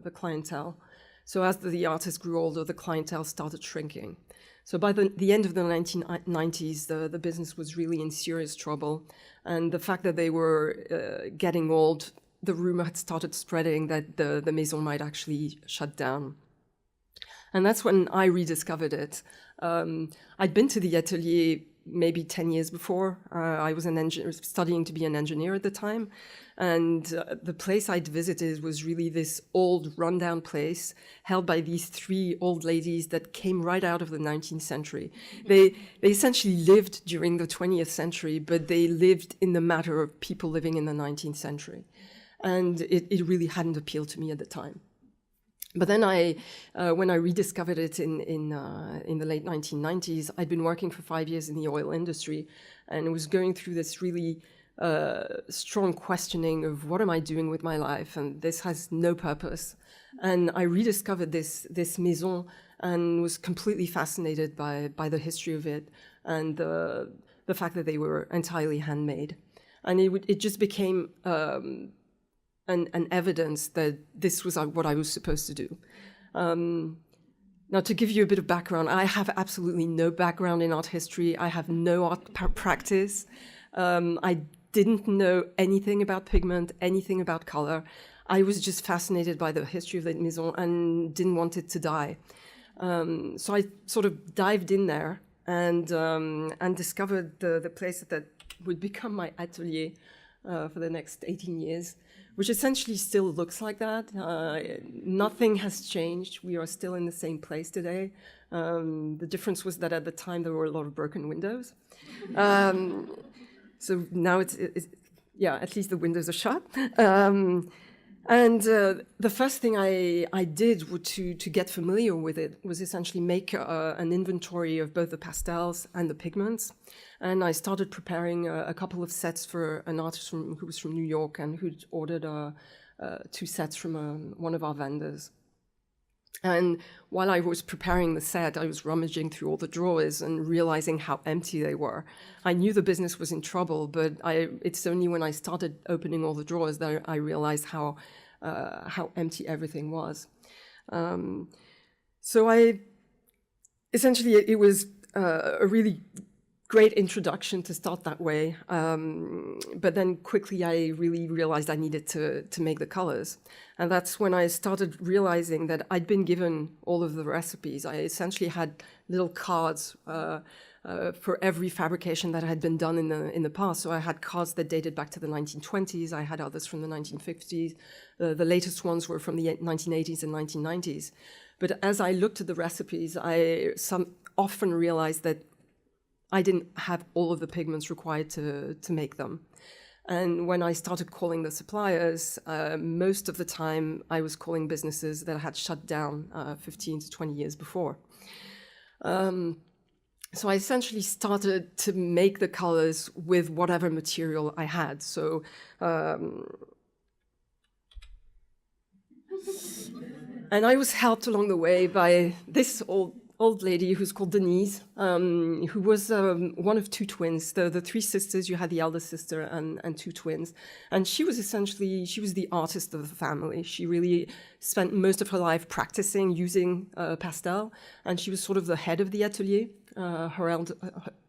the clientele. So as the artists grew older, the clientele started shrinking. So by the end of the 1990s, the business was really in serious trouble. And the fact that they were getting old the rumor had started spreading that the Maison might actually shut down. And that's when I rediscovered it. I'd been to the atelier maybe 10 years before. I was studying to be an engineer at the time. And the place I'd visited was really this old rundown place held by these three old ladies that came right out of the 19th century. They essentially lived during the 20th century, but they lived in the matter of people living in the 19th century. And it really hadn't appealed to me at the time. But then when I rediscovered it in the late 1990s, I'd been working for 5 years in the oil industry and was going through this really strong questioning of what am I doing with my life, and this has no purpose. And I rediscovered this Maison and was completely fascinated by the history of it and the fact that they were entirely handmade. And it just became an evidence that this was what I was supposed to do. Now, to give you a bit of background, I have absolutely no background in art history. I have no art practice. I didn't know anything about pigment, anything about color. I was just fascinated by the history of the Maison and didn't want it to die. So I sort of dived in there and discovered the place that would become my atelier for the next 18 years, which essentially still looks like that. Nothing has changed. We are still in the same place today. The difference was that at the time there were a lot of broken windows. So now it's at least the windows are shut. And the first thing I did to get familiar with it was essentially make an inventory of both the pastels and the pigments. And I started preparing a couple of sets for an artist who was from New York and who'd ordered 2 sets from one of our vendors. And while I was preparing the set, I was rummaging through all the drawers and realizing how empty they were. I knew the business was in trouble, but it's only when I started opening all the drawers that I realized how empty everything was. So it was a really great introduction to start that way. But then quickly I really realized I needed to make the colors. And that's when I started realizing that I'd been given all of the recipes. I essentially had little cards for every fabrication that had been done in the past. So I had cards that dated back to the 1920s. I had others from the 1950s. The latest ones were from the 1980s and 1990s. But as I looked at the recipes, I often realized that I didn't have all of the pigments required to make them. And when I started calling the suppliers, most of the time I was calling businesses that had shut down 15 to 20 years before. So I essentially started to make the colors with whatever material I had. So and I was helped along the way by this old lady who's called Denise, who was one of 2 twins. The 3 sisters, you had the elder sister and 2 twins. And she was the artist of the family. She really spent most of her life practicing using pastel, and she was sort of the head of the atelier. Her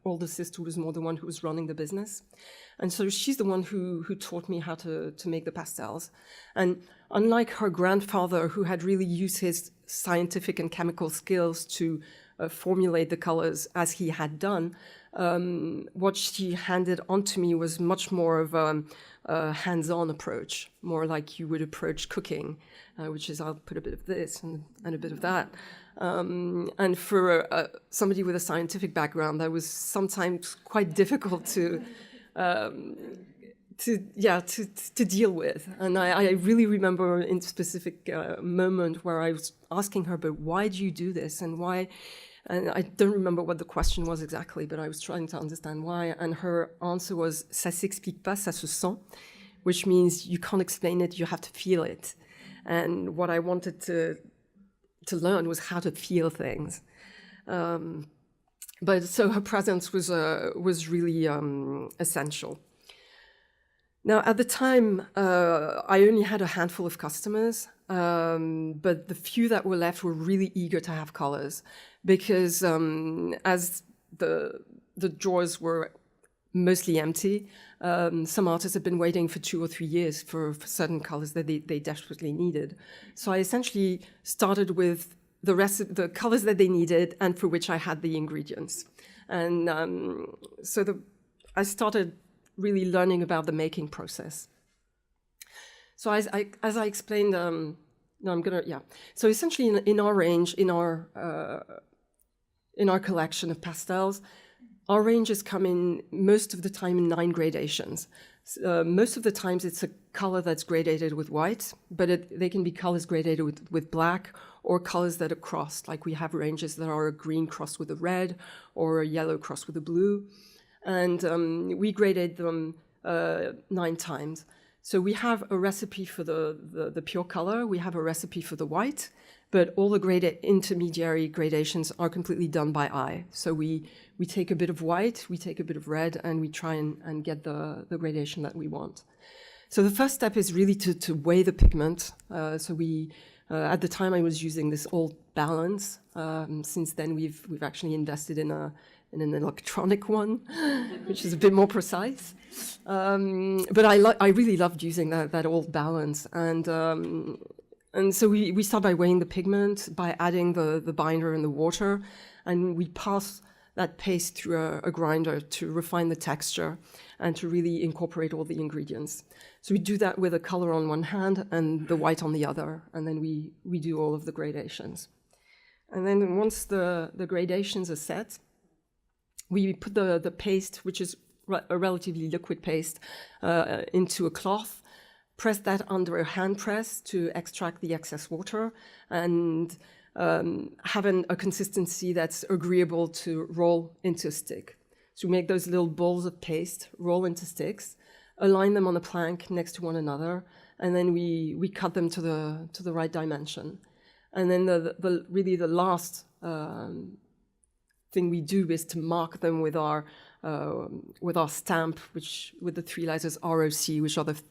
older sister was more the one who was running the business. And so she's the one who taught me how to make the pastels. And unlike her grandfather, who had really used his scientific and chemical skills to formulate the colors as he had done, what she handed on to me was much more of a hands-on approach, more like you would approach cooking, which is I'll put a bit of this and a bit of that. And for somebody with a scientific background, that was sometimes quite difficult to deal with. And I really remember in specific moment where I was asking her, but why do you do this? And why? And I don't remember what the question was exactly, but I was trying to understand why. And her answer was, ça s'explique pas, ça se sent, which means you can't explain it, you have to feel it. And what I wanted to learn was how to feel things. But so her presence was really essential. Now, at the time, I only had a handful of customers, but the few that were left were really eager to have colors because as the drawers were mostly empty. Some artists have been waiting for 2 or 3 years for certain colors that they desperately needed. So I essentially started with the colors that they needed and for which I had the ingredients. And I started really learning about the making process. So as I explained, So essentially in our range, in our collection of pastels, our ranges come in most of the time in 9 gradations. Most of the times it's a color that's gradated with white, but they can be colors gradated with black or colors that are crossed, like we have ranges that are a green crossed with a red or a yellow crossed with a blue. And we graded them 9 times. So we have a recipe for the pure color, we have a recipe for the white, but all the intermediary gradations are completely done by eye. So we take a bit of white, we take a bit of red, and we try and get the gradation that we want. So the first step is really to weigh the pigment. At the time I was using this old balance. Since then we've actually invested in an electronic one, which is a bit more precise. But I really loved using that old balance. And so we start by weighing the pigment, by adding the binder and the water, and we pass that paste through a grinder to refine the texture and to really incorporate all the ingredients. So we do that with the color on one hand and the white on the other, and then we do all of the gradations. And then once the gradations are set, we put the paste, which is a relatively liquid paste, into a cloth, press that under a hand press to extract the excess water, and have a consistency that's agreeable to roll into a stick. So we make those little balls of paste, roll into sticks, align them on a plank next to one another, and then we cut them to the right dimension. And then really the last thing we do is to mark them with our stamp, with the 3 letters ROC, which are the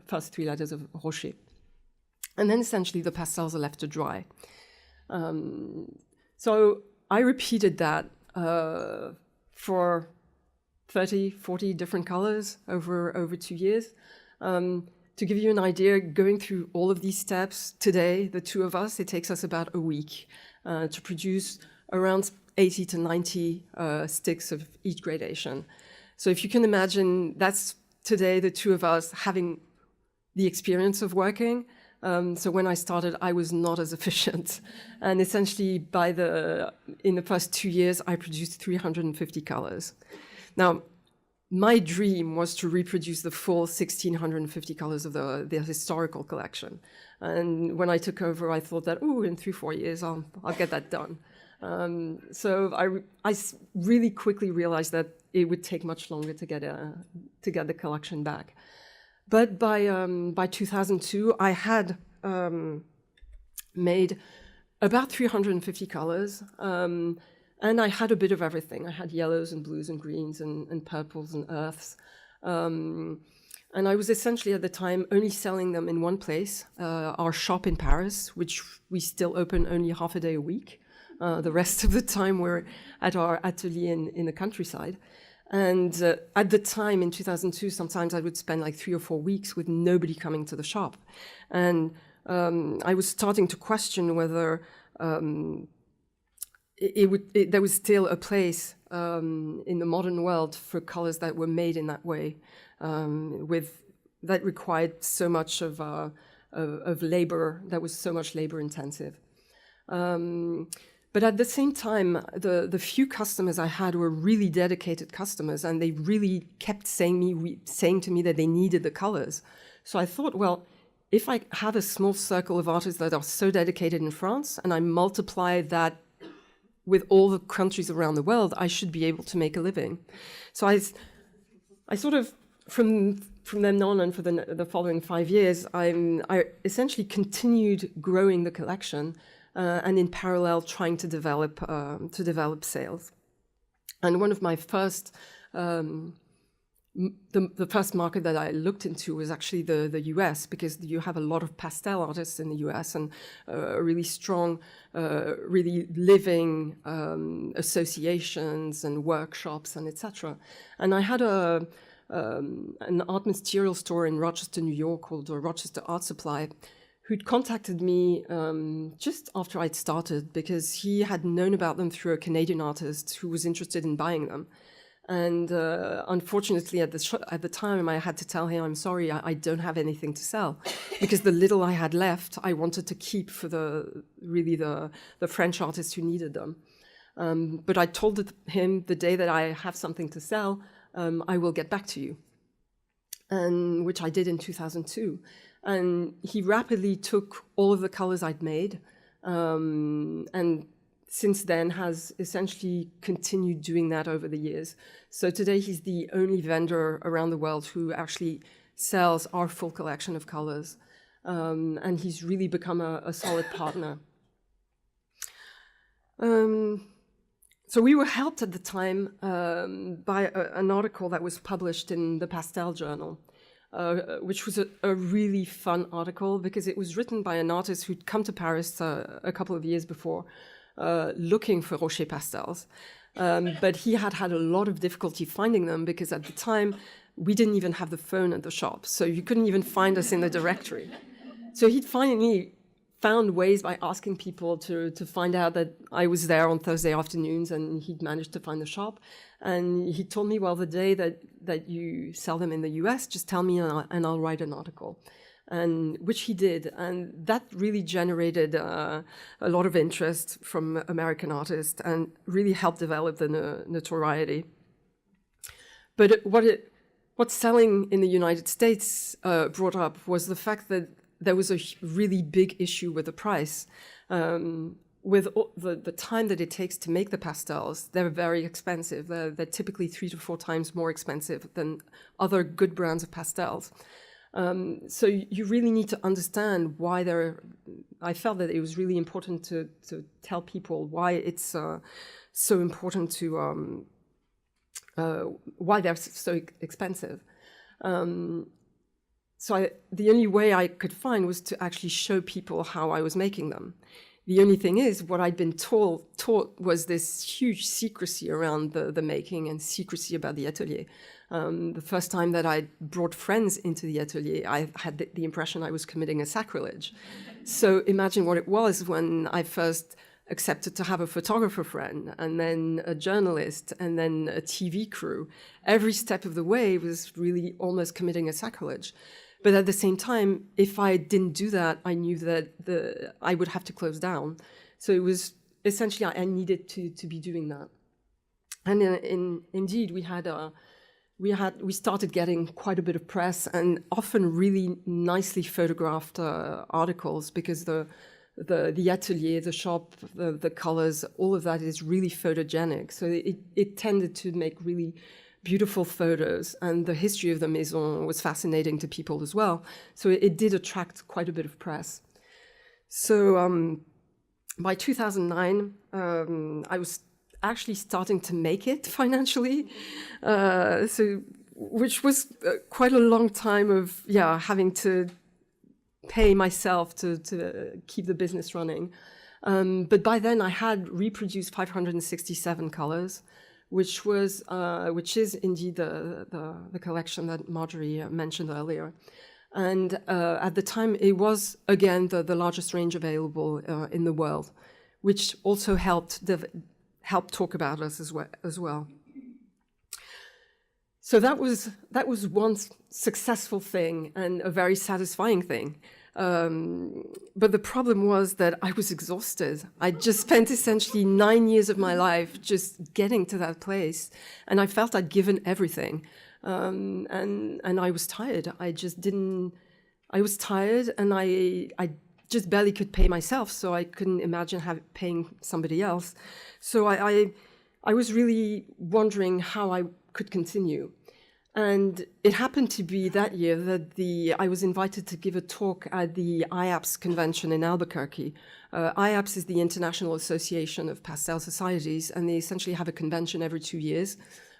first 3 letters of Roche. And then essentially the pastels are left to dry. So I repeated that for 30, 40 different colors over 2 years. To give you an idea, going through all of these steps today, the 2 of us, it takes us about a week to produce around 80 to 90 sticks of each gradation. So if you can imagine, that's today the 2 of us having the experience of working. So when I started, I was not as efficient. And essentially in the first 2 years, I produced 350 colors. Now, my dream was to reproduce the full 1,650 colors of the historical collection. And when I took over, I thought that, in 3-4 years, I'll get that done. So I really quickly realized that it would take much longer to get the collection back. But by 2002, I had made about 350 colors, and I had a bit of everything. I had yellows and blues and greens and purples and earths. And I was essentially at the time only selling them in one place, our shop in Paris, which we still open only half a day a week. The rest of the time we're at our atelier in the countryside. And at the time in 2002, sometimes I would spend like 3 or 4 weeks with nobody coming to the shop. And I was starting to question whether there was still a place in the modern world for colors that were made in that way, that required so much of labor, that was so much labor intensive. But at the same time, the few customers I had were really dedicated customers, and they really kept saying to me that they needed the colors. So I thought, well, if I have a small circle of artists that are so dedicated in France, and I multiply that with all the countries around the world, I should be able to make a living. So I sort of, from then on and for the following 5 years, I essentially continued growing the collection, and in parallel trying to develop sales. And one of my first the first market that I looked into was actually the US, because you have a lot of pastel artists in the US and really strong, really living associations and workshops and etc. And I had an art material store in Rochester, New York called Rochester Art Supply, who'd contacted me just after I'd started, because he had known about them through a Canadian artist who was interested in buying them. And unfortunately, at the time, I had to tell him, I'm sorry, I don't have anything to sell, because the little I had left, I wanted to keep for the French artists who needed them. But I told him, the day that I have something to sell, I will get back to you, and which I did in 2002. And he rapidly took all of the colors I'd made, and since then has essentially continued doing that over the years. So today he's the only vendor around the world who actually sells our full collection of colors. And he's really become a solid partner. So we were helped at the time by an article that was published in the Pastel journal, which was a really fun article, because it was written by an artist who'd come to Paris a couple of years before, looking for Roche pastels. But he had had a lot of difficulty finding them, because at the time, we didn't even have the phone at the shop. So you couldn't even find us in the directory. So he'd finally found ways by asking people to find out that I was there on Thursday afternoons, and he'd managed to find the shop. And he told me, well, the day that you sell them in the US, just tell me and I'll write an article. And which he did, and that really generated a lot of interest from American artists and really helped develop the notoriety. But what selling in the United States brought up was the fact that there was a really big issue with the price. With the time that it takes to make the pastels, they're very expensive. They're typically 3 to 4 times more expensive than other good brands of pastels. So you really need to understand why I felt that it was really important to tell people why it's so important to, why they're so expensive. So the only way I could find was to actually show people how I was making them. The only thing is, what I'd been taught was this huge secrecy around the making and secrecy about the atelier. The first time that I brought friends into the atelier, I had the impression I was committing a sacrilege. So imagine what it was when I first accepted to have a photographer friend, and then a journalist, and then a TV crew. Every step of the way was really almost committing a sacrilege. But at the same time, if I didn't do that, I knew that I would have to close down. So it was essentially, I needed to be doing that. And indeed, we started getting quite a bit of press, and often really nicely photographed articles, because the atelier, the shop, the colors, all of that is really photogenic. So it tended to make really beautiful photos, and the history of the Maison was fascinating to people as well. So it did attract quite a bit of press. So by 2009, I was actually starting to make it financially, which was quite a long time of having to pay myself to keep the business running. But by then I had reproduced 567 colors, which is indeed the collection that Marjorie mentioned earlier. And at the time, it was, again, the largest range available in the world, which also helped talk about us as well. So that was one successful thing and a very satisfying thing. But the problem was that I was exhausted. I just spent essentially 9 years of my life just getting to that place, and I felt I'd given everything. And I was tired. I was tired, and I just barely could pay myself, so I couldn't imagine paying somebody else. So I was really wondering how I could continue. And it happened to be that year that I was invited to give a talk at the IAPS convention in Albuquerque. IAPS is the International Association of Pastel Societies, and they essentially have a convention every 2 years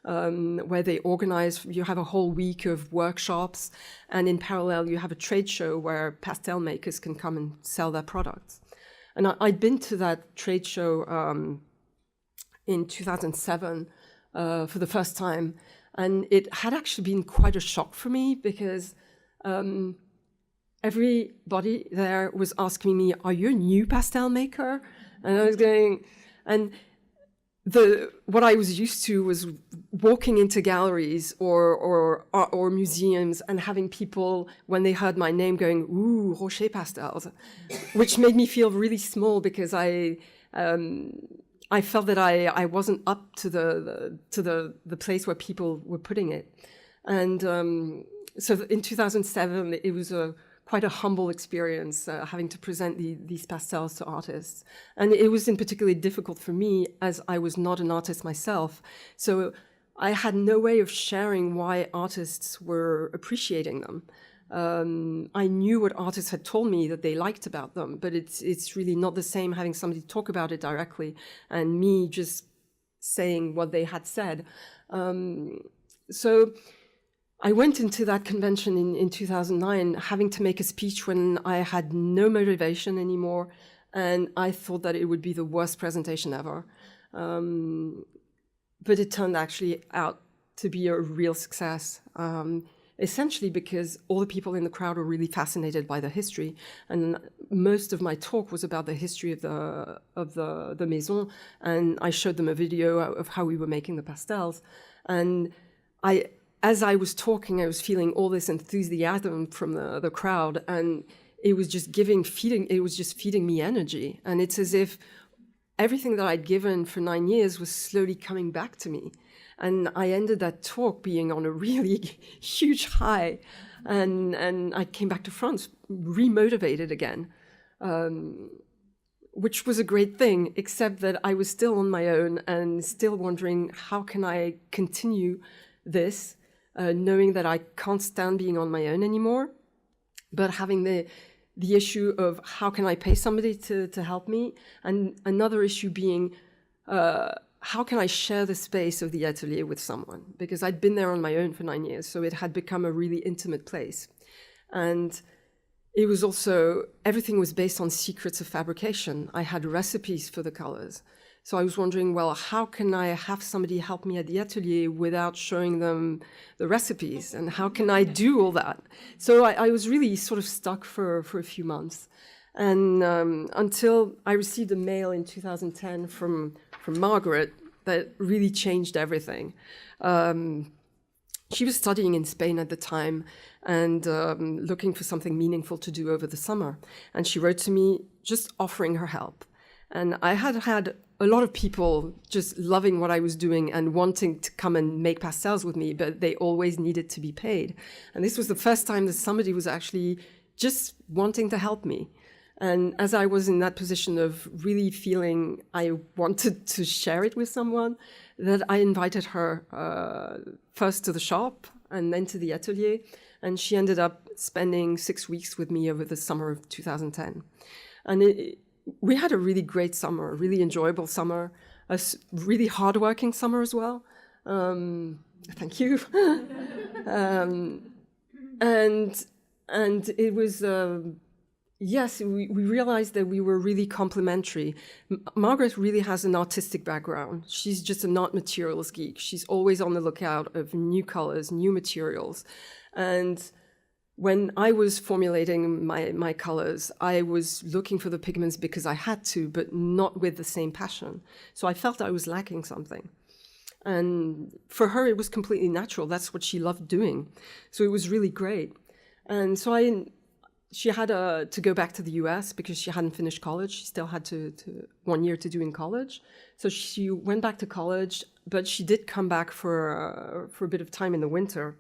where they organize, you have a whole week of workshops, and in parallel you have a trade show where pastel makers can come and sell their products. And I'd been to that trade show in 2007 for the first time, and it had actually been quite a shock for me because everybody there was asking me, "Are you a new pastel maker?" And I was going, and what I was used to was walking into galleries or museums and having people, when they heard my name, going, "Ooh, Roche pastels," which made me feel really small because I felt that I wasn't up to the place where people were putting it. And so in 2007, it was quite a humble experience having to present these pastels to artists. And it was in particularly difficult for me as I was not an artist myself. So I had no way of sharing why artists were appreciating them. I knew what artists had told me that they liked about them, but it's really not the same having somebody talk about it directly and me just saying what they had said. So I went into that convention in 2009 having to make a speech when I had no motivation anymore, and I thought that it would be the worst presentation ever. But it turned actually out to be a real success, essentially because all the people in the crowd were really fascinated by the history, and most of my talk was about the history of the Maison, and I showed them a video of how we were making the pastels, and as I was talking, I was feeling all this enthusiasm from the crowd, and it was just feeding me energy. And it's as if everything that I'd given for 9 years was slowly coming back to me. And I ended that talk being on a really huge high, and I came back to France remotivated again, which was a great thing, except that I was still on my own and still wondering, how can I continue this? Knowing that I can't stand being on my own anymore, but having the issue of how can I pay somebody to help me, and another issue being how can I share the space of the atelier with someone, because I'd been there on my own for 9 years, so it had become a really intimate place. And it was also, everything was based on secrets of fabrication. I had recipes for the colors. So I was wondering, well, how can I have somebody help me at the atelier without showing them the recipes? And how can I do all that? So I was really sort of stuck for a few months. And until I received a mail in 2010 from Margaret that really changed everything. She was studying in Spain at the time and looking for something meaningful to do over the summer. And she wrote to me just offering her help. And I had a lot of people just loving what I was doing and wanting to come and make pastels with me, but they always needed to be paid. And this was the first time that somebody was actually just wanting to help me. And as I was in that position of really feeling I wanted to share it with someone, that I invited her first to the shop and then to the atelier. And she ended up spending 6 weeks with me over the summer of 2010. And we had a really great summer, a really enjoyable summer, a really hardworking summer as well. Thank you. And it was, yes, we realized that we were really complementary. Margaret really has an artistic background. She's just an art materials geek. She's always on the lookout of new colors, new materials. And when I was formulating my colors, I was looking for the pigments because I had to, but not with the same passion. So I felt I was lacking something. And for her, it was completely natural. That's what she loved doing. So it was really great. And so she had to go back to the US because she hadn't finished college. She still had 1 year to do in college. So she went back to college, but she did come back for a bit of time in the winter.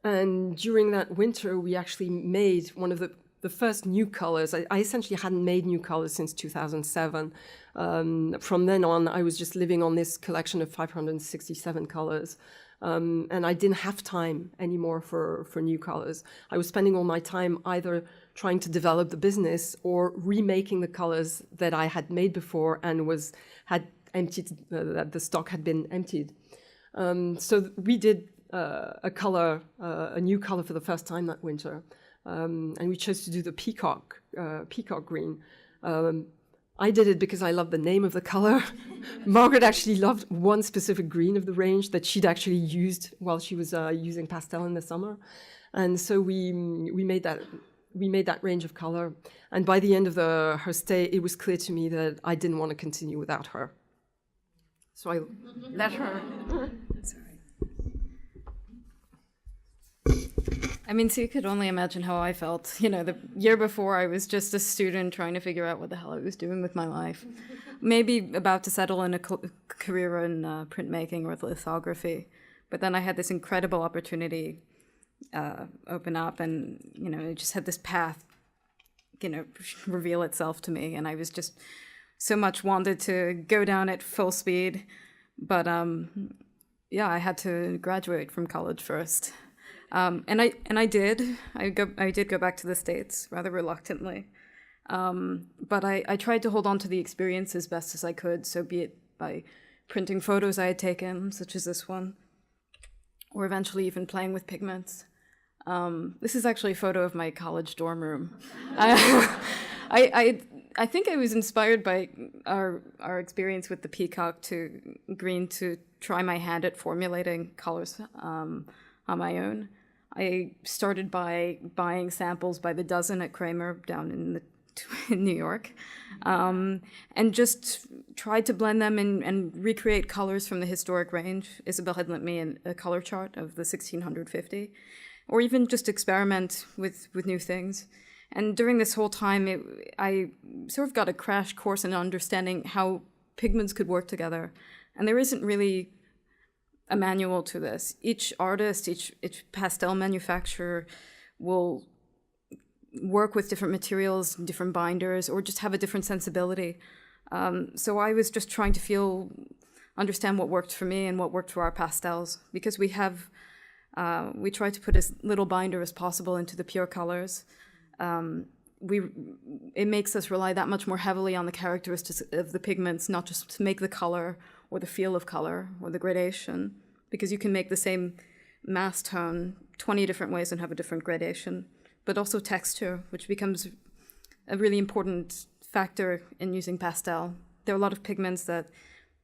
And during that winter, we actually made one of the first new colors. I essentially hadn't made new colors since 2007. From then on, I was just living on this collection of 567 colors. And I didn't have time anymore for new colors. I was spending all my time either trying to develop the business or remaking the colors that I had made before and emptied, that the stock had been emptied. So we did a new color for the first time that winter, and we chose to do the peacock green. I did it because I love the name of the color. Margaret actually loved one specific green of the range that she'd actually used while she was using Pastel in the summer, and so we made that range of color. And by the end of her stay, it was clear to me that I didn't want to continue without her. So I let her. Sorry. I mean, so you could only imagine how I felt. You know, the year before, I was just a student trying to figure out what the hell I was doing with my life. Maybe about to settle in a career in printmaking or lithography. But then I had this incredible opportunity open up, and, you know, it just had this path, you know, reveal itself to me. And I was just so much wanted to go down at full speed. But yeah, I had to graduate from college first. And I did. I did go back to the States rather reluctantly, but I tried to hold on to the experience as best as I could. So be it by printing photos I had taken, such as this one, or eventually even playing with pigments. This is actually a photo of my college dorm room. I think I was inspired by our experience with the peacock green to try my hand at formulating colors on my own. I started by buying samples by the dozen at Kremer down in New York, and just tried to blend them and recreate colors from the historic range. Isabelle had lent me a color chart of the 1650, or even just experiment with new things. And during this whole time, I sort of got a crash course in understanding how pigments could work together. And there isn't really a manual to this. Each artist, each pastel manufacturer will work with different materials, different binders, or just have a different sensibility. So I was just trying to understand what worked for me and what worked for our pastels, because we try to put as little binder as possible into the pure colors. It makes us rely that much more heavily on the characteristics of the pigments, not just to make the color or the feel of color or the gradation, because you can make the same mass tone 20 different ways and have a different gradation, but also texture, which becomes a really important factor in using pastel. There are a lot of pigments that,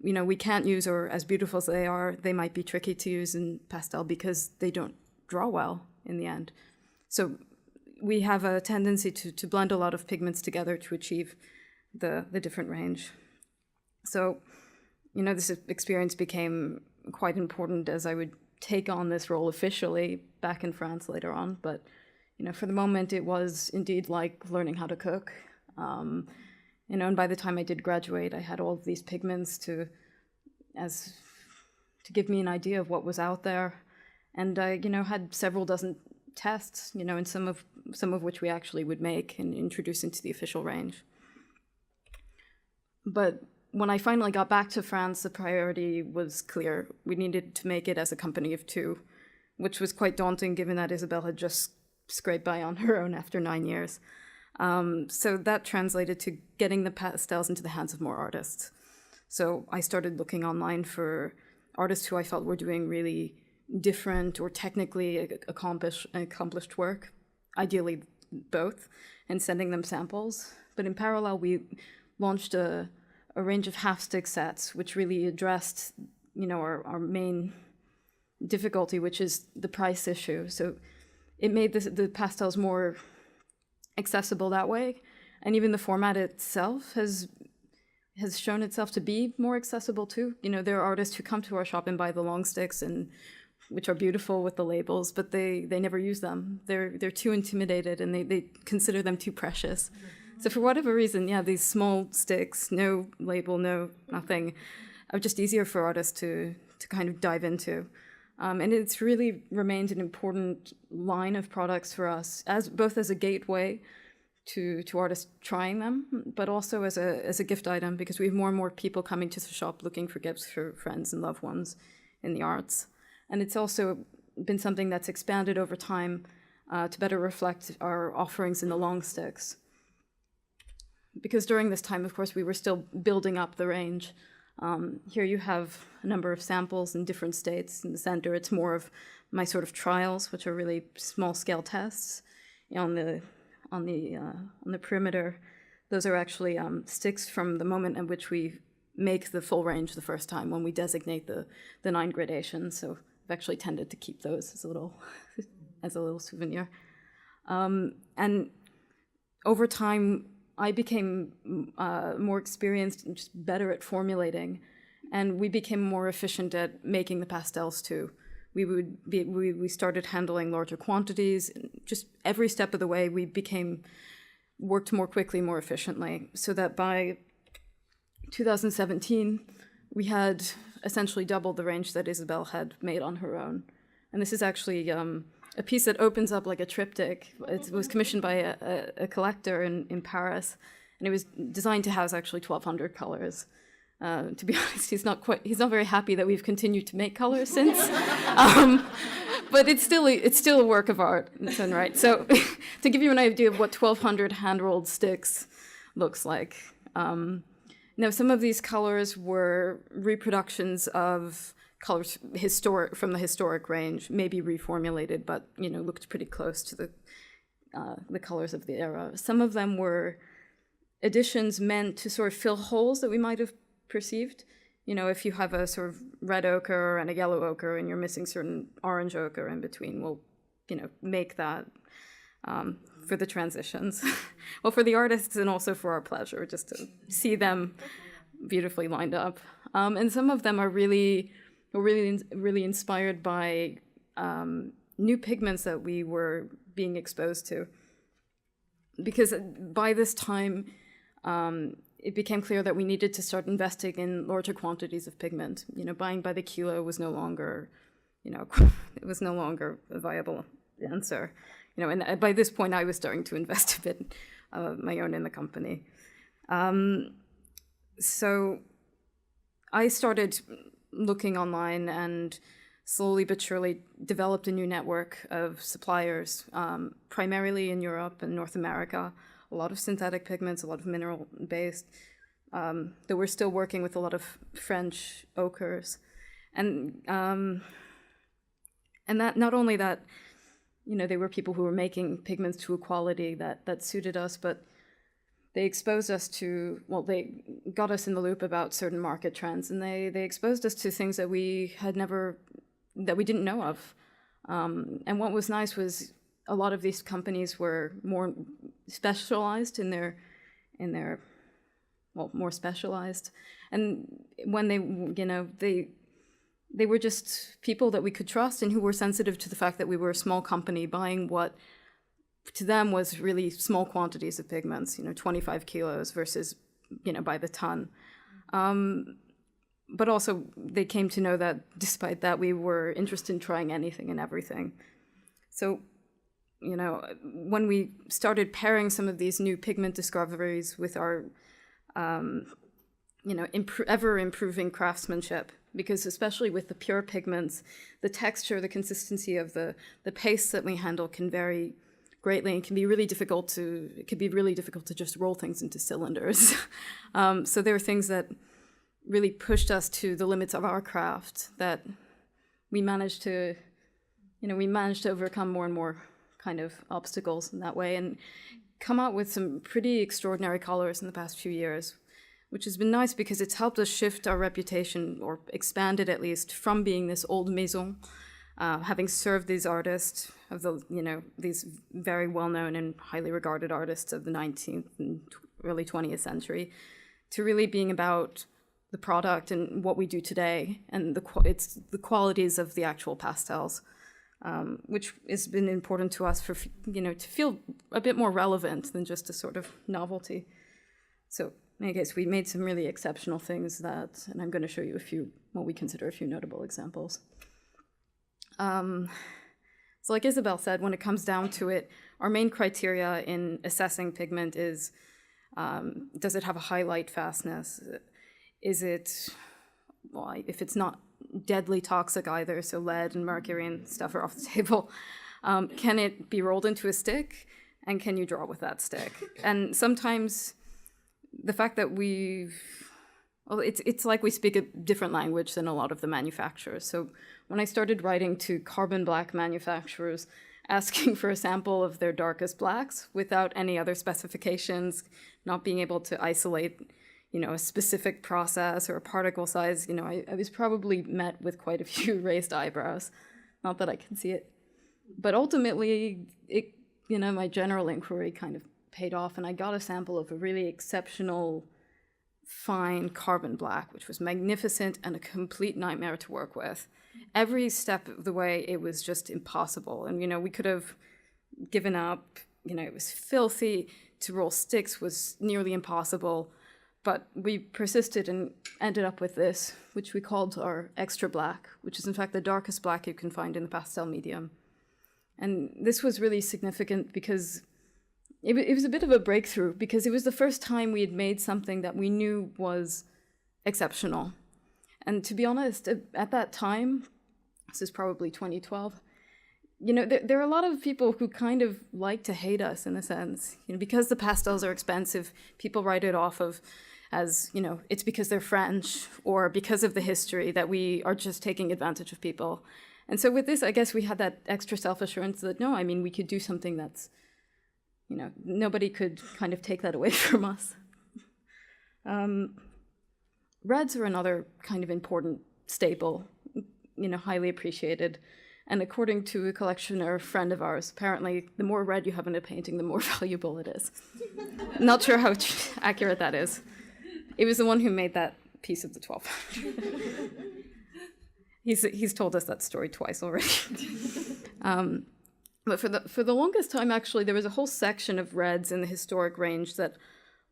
you know, we can't use, or as beautiful as they are, they might be tricky to use in pastel because they don't draw well in the end. So we have a tendency to blend a lot of pigments together to achieve the different range. So, you know, this experience became quite important as I would take on this role officially back in France later on. But, you know, for the moment, it was indeed like learning how to cook. You know, and by the time I did graduate, I had all of these pigments to give me an idea of what was out there. And I, you know, had several dozen tests, you know, and some of which we actually would make and introduce into the official range. But when I finally got back to France, the priority was clear. We needed to make it as a company of two, which was quite daunting given that Isabelle had just scraped by on her own after 9 years. So that translated to getting the pastels into the hands of more artists. So I started looking online for artists who I felt were doing really different or technically accomplished work, ideally both, and sending them samples. But in parallel, we launched a range of half-stick sets, which really addressed, you know, our main difficulty, which is the price issue. So it made the pastels more accessible that way, and even the format itself has shown itself to be more accessible too. You know, there are artists who come to our shop and buy the long sticks, and which are beautiful with the labels, but they never use them. They're too intimidated, and they consider them too precious. So for whatever reason, yeah, these small sticks, no label, nothing, are just easier for artists to kind of dive into. And it's really remained an important line of products for us, both as a gateway to artists trying them, but also as a gift item, because we have more and more people coming to the shop looking for gifts for friends and loved ones in the arts. And it's also been something that's expanded over time to better reflect our offerings in the long sticks. Because during this time, of course, we were still building up the range. Here you have a number of samples in different states. In the center, it's more of my sort of trials, which are really small-scale tests. On the perimeter, those are actually sticks from the moment at which we make the full range the first time, when we designate the 9 gradations. So I've actually tended to keep those as a little as a little souvenir. And over time, I became more experienced and just better at formulating, and we became more efficient at making the pastels too. We started handling larger quantities. Just every step of the way, we worked more quickly, more efficiently, so that by 2017, we had essentially doubled the range that Isabelle had made on her own. And this is actually a piece that opens up like a triptych. It was commissioned by a collector in Paris, and it was designed to house actually 1,200 colors. To be honest, he's not very happy that we've continued to make colors since. But it's still a work of art in its own right. So to give you an idea of what 1,200 hand-rolled sticks looks like. Now, some of these colors were reproductions of colors from the historic range, maybe reformulated, but looked pretty close to the colors of the era. Some of them were additions meant to sort of fill holes that we might have perceived. If you have a sort of red ochre and a yellow ochre and you're missing certain orange ochre in between, we'll make that for the transitions. Well, for the artists and also for our pleasure, just to see them beautifully lined up. And some of them are really inspired by new pigments that we were being exposed to. Because by this time, it became clear that we needed to start investing in larger quantities of pigment. Buying by the kilo was no longer, it was no longer a viable answer. And by this point, I was starting to invest a bit of my own in the company. So I started looking online and slowly but surely developed a new network of suppliers, primarily in Europe and North America. A lot of synthetic pigments, a lot of mineral-based. That we're still working with a lot of French ochres, and that not only that, they were people who were making pigments to a quality that suited us, but they exposed us to, they got us in the loop about certain market trends, and they exposed us to things that we didn't know of. And what was nice was a lot of these companies were more specialized in their more specialized. And when they were just people that we could trust and who were sensitive to the fact that we were a small company buying what to them was really small quantities of pigments, 25 kilos versus, by the ton. But also they came to know that despite that, we were interested in trying anything and everything. So, when we started pairing some of these new pigment discoveries with our, ever-improving craftsmanship, because especially with the pure pigments, the texture, the consistency of the paste that we handle can vary greatly and it could be really difficult to just roll things into cylinders. So there are things that really pushed us to the limits of our craft that we managed to overcome more and more kind of obstacles in that way and come out with some pretty extraordinary colors in the past few years, which has been nice because it's helped us shift our reputation, or expand it at least, from being this old Maison, having served these artists of these very well-known and highly regarded artists of the 19th and early 20th century, to really being about the product and what we do today, and it's the qualities of the actual pastels, which has been important to us for to feel a bit more relevant than just a sort of novelty. So I guess we made some really exceptional things and I'm going to show you what we consider a few notable examples. So like Isabelle said, when it comes down to it, our main criteria in assessing pigment is, does it have a high light fastness? Is it, if it's not deadly toxic either, so lead and mercury and stuff are off the table, can it be rolled into a stick? And can you draw with that stick? And sometimes the fact that well, it's like we speak a different language than a lot of the manufacturers. So when I started writing to carbon black manufacturers, asking for a sample of their darkest blacks without any other specifications, not being able to isolate, a specific process or a particle size, I was probably met with quite a few raised eyebrows. Not that I can see it. But ultimately, my general inquiry kind of paid off, and I got a sample of a really exceptional, fine carbon black, which was magnificent and a complete nightmare to work with. Every step of the way, it was just impossible. And, we could have given up, it was filthy. To roll sticks was nearly impossible. But we persisted and ended up with this, which we called our extra black, which is in fact the darkest black you can find in the pastel medium. And this was really significant because it was a bit of a breakthrough, because it was the first time we had made something that we knew was exceptional. And to be honest, at that time, this is probably 2012, there are a lot of people who kind of like to hate us in a sense. Because the pastels are expensive, people write it off as, it's because they're French or because of the history that we are just taking advantage of people. And so with this, I guess we had that extra self-assurance that, no, we could do something that's, nobody could kind of take that away from us. Reds are another kind of important staple, highly appreciated. And according to a collectioner friend of ours, apparently the more red you have in a painting, the more valuable it is. Not sure how accurate that is. It was the one who made that piece of the 1200. He's told us that story twice already. But for the longest time, actually, there was a whole section of reds in the historic range that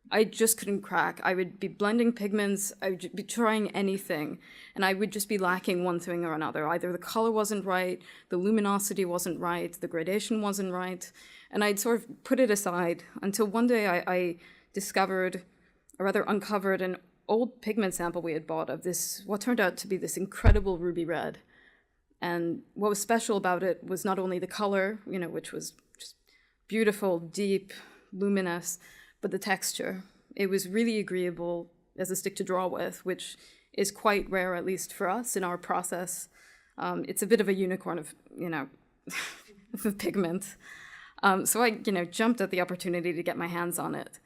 I just couldn't crack. I would be blending pigments, I would be trying anything, and I would just be lacking one thing or another. Either the color wasn't right, the luminosity wasn't right, the gradation wasn't right, and I'd sort of put it aside until one day I discovered, or rather uncovered, an old pigment sample we had bought of this, what turned out to be this incredible ruby red. And what was special about it was not only the color, which was just beautiful, deep, luminous, but the texture. It was really agreeable as a stick to draw with, which is quite rare, at least for us in our process. It's a bit of a unicorn of, of pigment. So I, jumped at the opportunity to get my hands on it.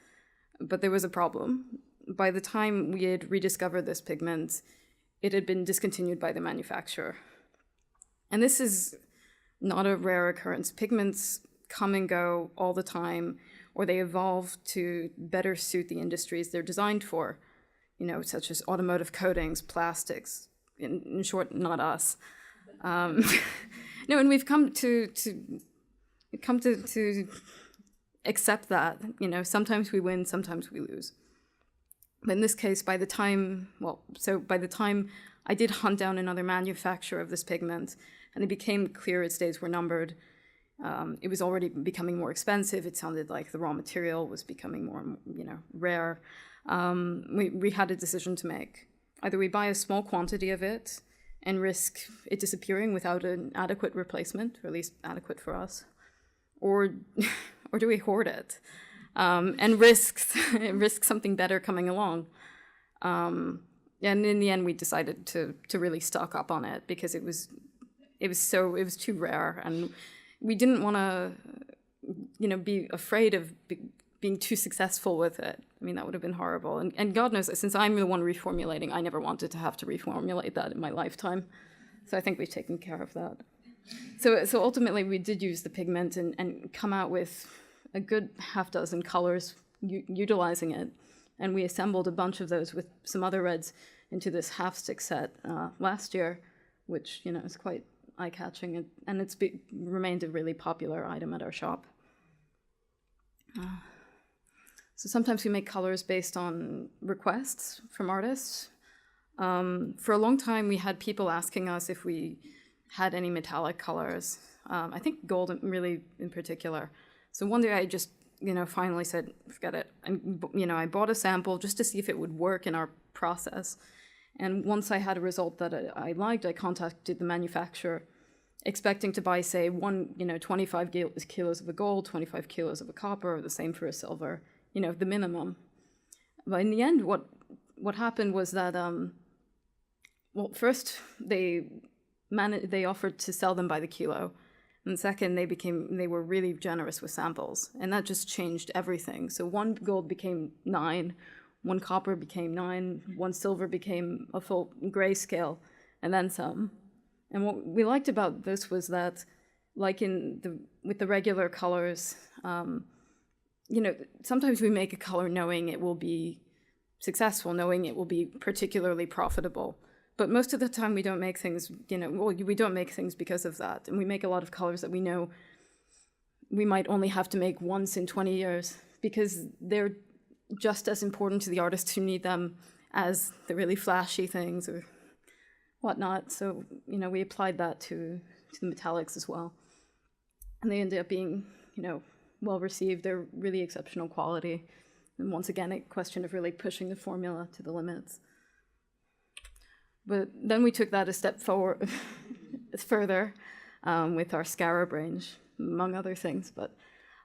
But there was a problem. By the time we had rediscovered this pigment, it had been discontinued by the manufacturer. And this is not a rare occurrence. Pigments come and go all the time, or they evolve to better suit the industries they're designed for, such as automotive coatings, plastics, in short, not us. No, and we've come to accept that, sometimes we win, sometimes we lose. But in this case, by the time I did hunt down another manufacturer of this pigment, and it became clear its days were numbered, it was already becoming more expensive. It sounded like the raw material was becoming more, rare. We had a decision to make. Either we buy a small quantity of it and risk it disappearing without an adequate replacement, or at least adequate for us, or do we hoard it and risk something better coming along? And in the end, we decided to really stock up on it because it was too rare, and we didn't want to, be afraid of being too successful with it. That would have been horrible. And God knows, since I'm the one reformulating, I never wanted to have to reformulate that in my lifetime. So I think we've taken care of that. So ultimately, we did use the pigment and come out with a good half dozen colors utilizing it. And we assembled a bunch of those with some other reds into this half-stick set last year, which, is quite eye-catching, and it's remained a really popular item at our shop. So sometimes we make colors based on requests from artists. For a long time, we had people asking us if we had any metallic colors. I think gold really in particular. So one day I just, finally said, forget it. And, I bought a sample just to see if it would work in our process. And once I had a result that I liked, I contacted the manufacturer, expecting to buy, say, 25 kilos of a gold, 25 kilos of a copper, or the same for a silver, the minimum. But in the end, what what happened was that, well, first they offered to sell them by the kilo. And second, they were really generous with samples. And that just changed everything. So 1 gold became 9, 1 copper became 9, 1 silver became a full grayscale, and then some. And what we liked about this was that, like with the regular colors, you know, sometimes we make a color knowing it will be successful, knowing it will be particularly profitable. But most of the time we don't make things, you know, well, we don't make things because of that. And we make a lot of colors that we know we might only have to make once in 20 years because they're just as important to the artists who need them as the really flashy things or whatnot. So, you know, we applied that to the metallics as well. And they ended up being, you know, well received. They're really exceptional quality. And once again, a question of really pushing the formula to the limits. But then we took that a step forward, further, with our scarab range, among other things. But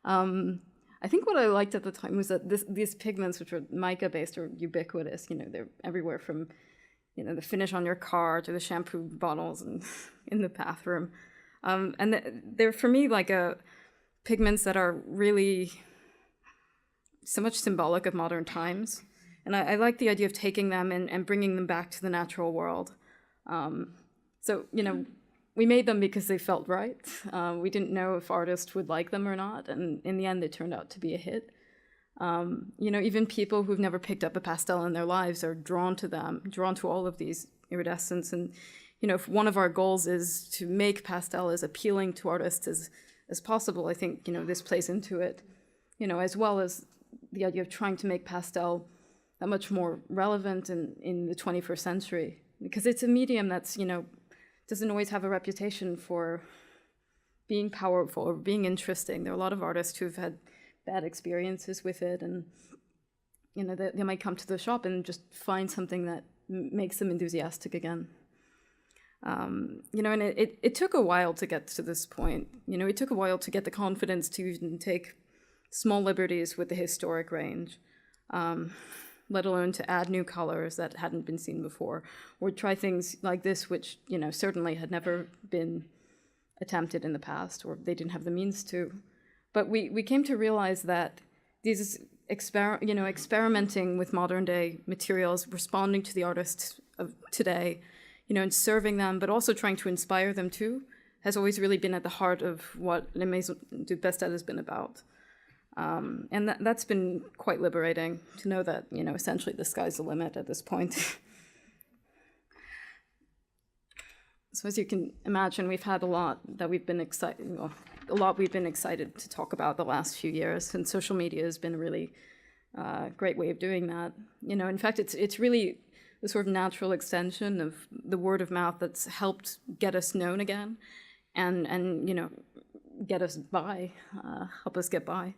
I think what I liked at the time was that these pigments, which are mica-based, are ubiquitous. You know, they're everywhere from, you know, the finish on your car to the shampoo bottles and in the bathroom. And they're, for me, like pigments that are really so much symbolic of modern times. And I like the idea of taking them and bringing them back to the natural world. So, you know, we made them because they felt right. We didn't know if artists would like them or not. And in the end, they turned out to be a hit. You know, even people who've never picked up a pastel in their lives are drawn to them, drawn to all of these iridescents. And, you know, if one of our goals is to make pastel as appealing to artists as possible, I think, you know, this plays into it, you know, as well as the idea of trying to make pastel that much more relevant in the 21st century, because it's a medium that's, you know, doesn't always have a reputation for being powerful or being interesting. There are a lot of artists who've had bad experiences with it, and, you know, they might come to the shop and just find something that makes them enthusiastic again. You know, and it took a while to get to this point. You know, it took a while to get the confidence to even take small liberties with the historic range. Let alone to add new colors that hadn't been seen before, or try things like this, which, you know, certainly had never been attempted in the past, or they didn't have the means to. But we came to realize that these experimenting with modern day materials, responding to the artists of today, you know, and serving them, but also trying to inspire them too, has always really been at the heart of what La Maison du Pastel has been about. And that's been quite liberating to know that, you know, essentially the sky's the limit at this point. So as you can imagine, we've had a lot we've been excited to talk about the last few years, and social media has been a really great way of doing that. You know, in fact, it's really the sort of natural extension of the word of mouth that's helped get us known again, and you know, get us by, help us get by.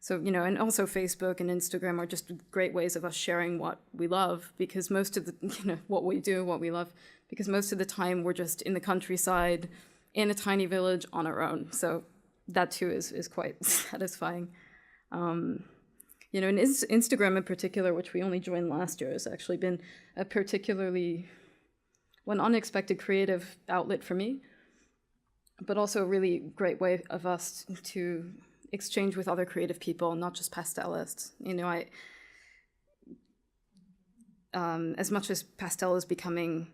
So, you know, and also Facebook and Instagram are just great ways of us sharing what we love, because most of the, you know, what we do, what we love, because most of the time we're just in the countryside, in a tiny village on our own. So that too is quite satisfying. You know, and Instagram in particular, which we only joined last year, has actually been a particularly unexpected creative outlet for me, but also a really great way of us to exchange with other creative people, not just pastelists. You know, as much as pastel is becoming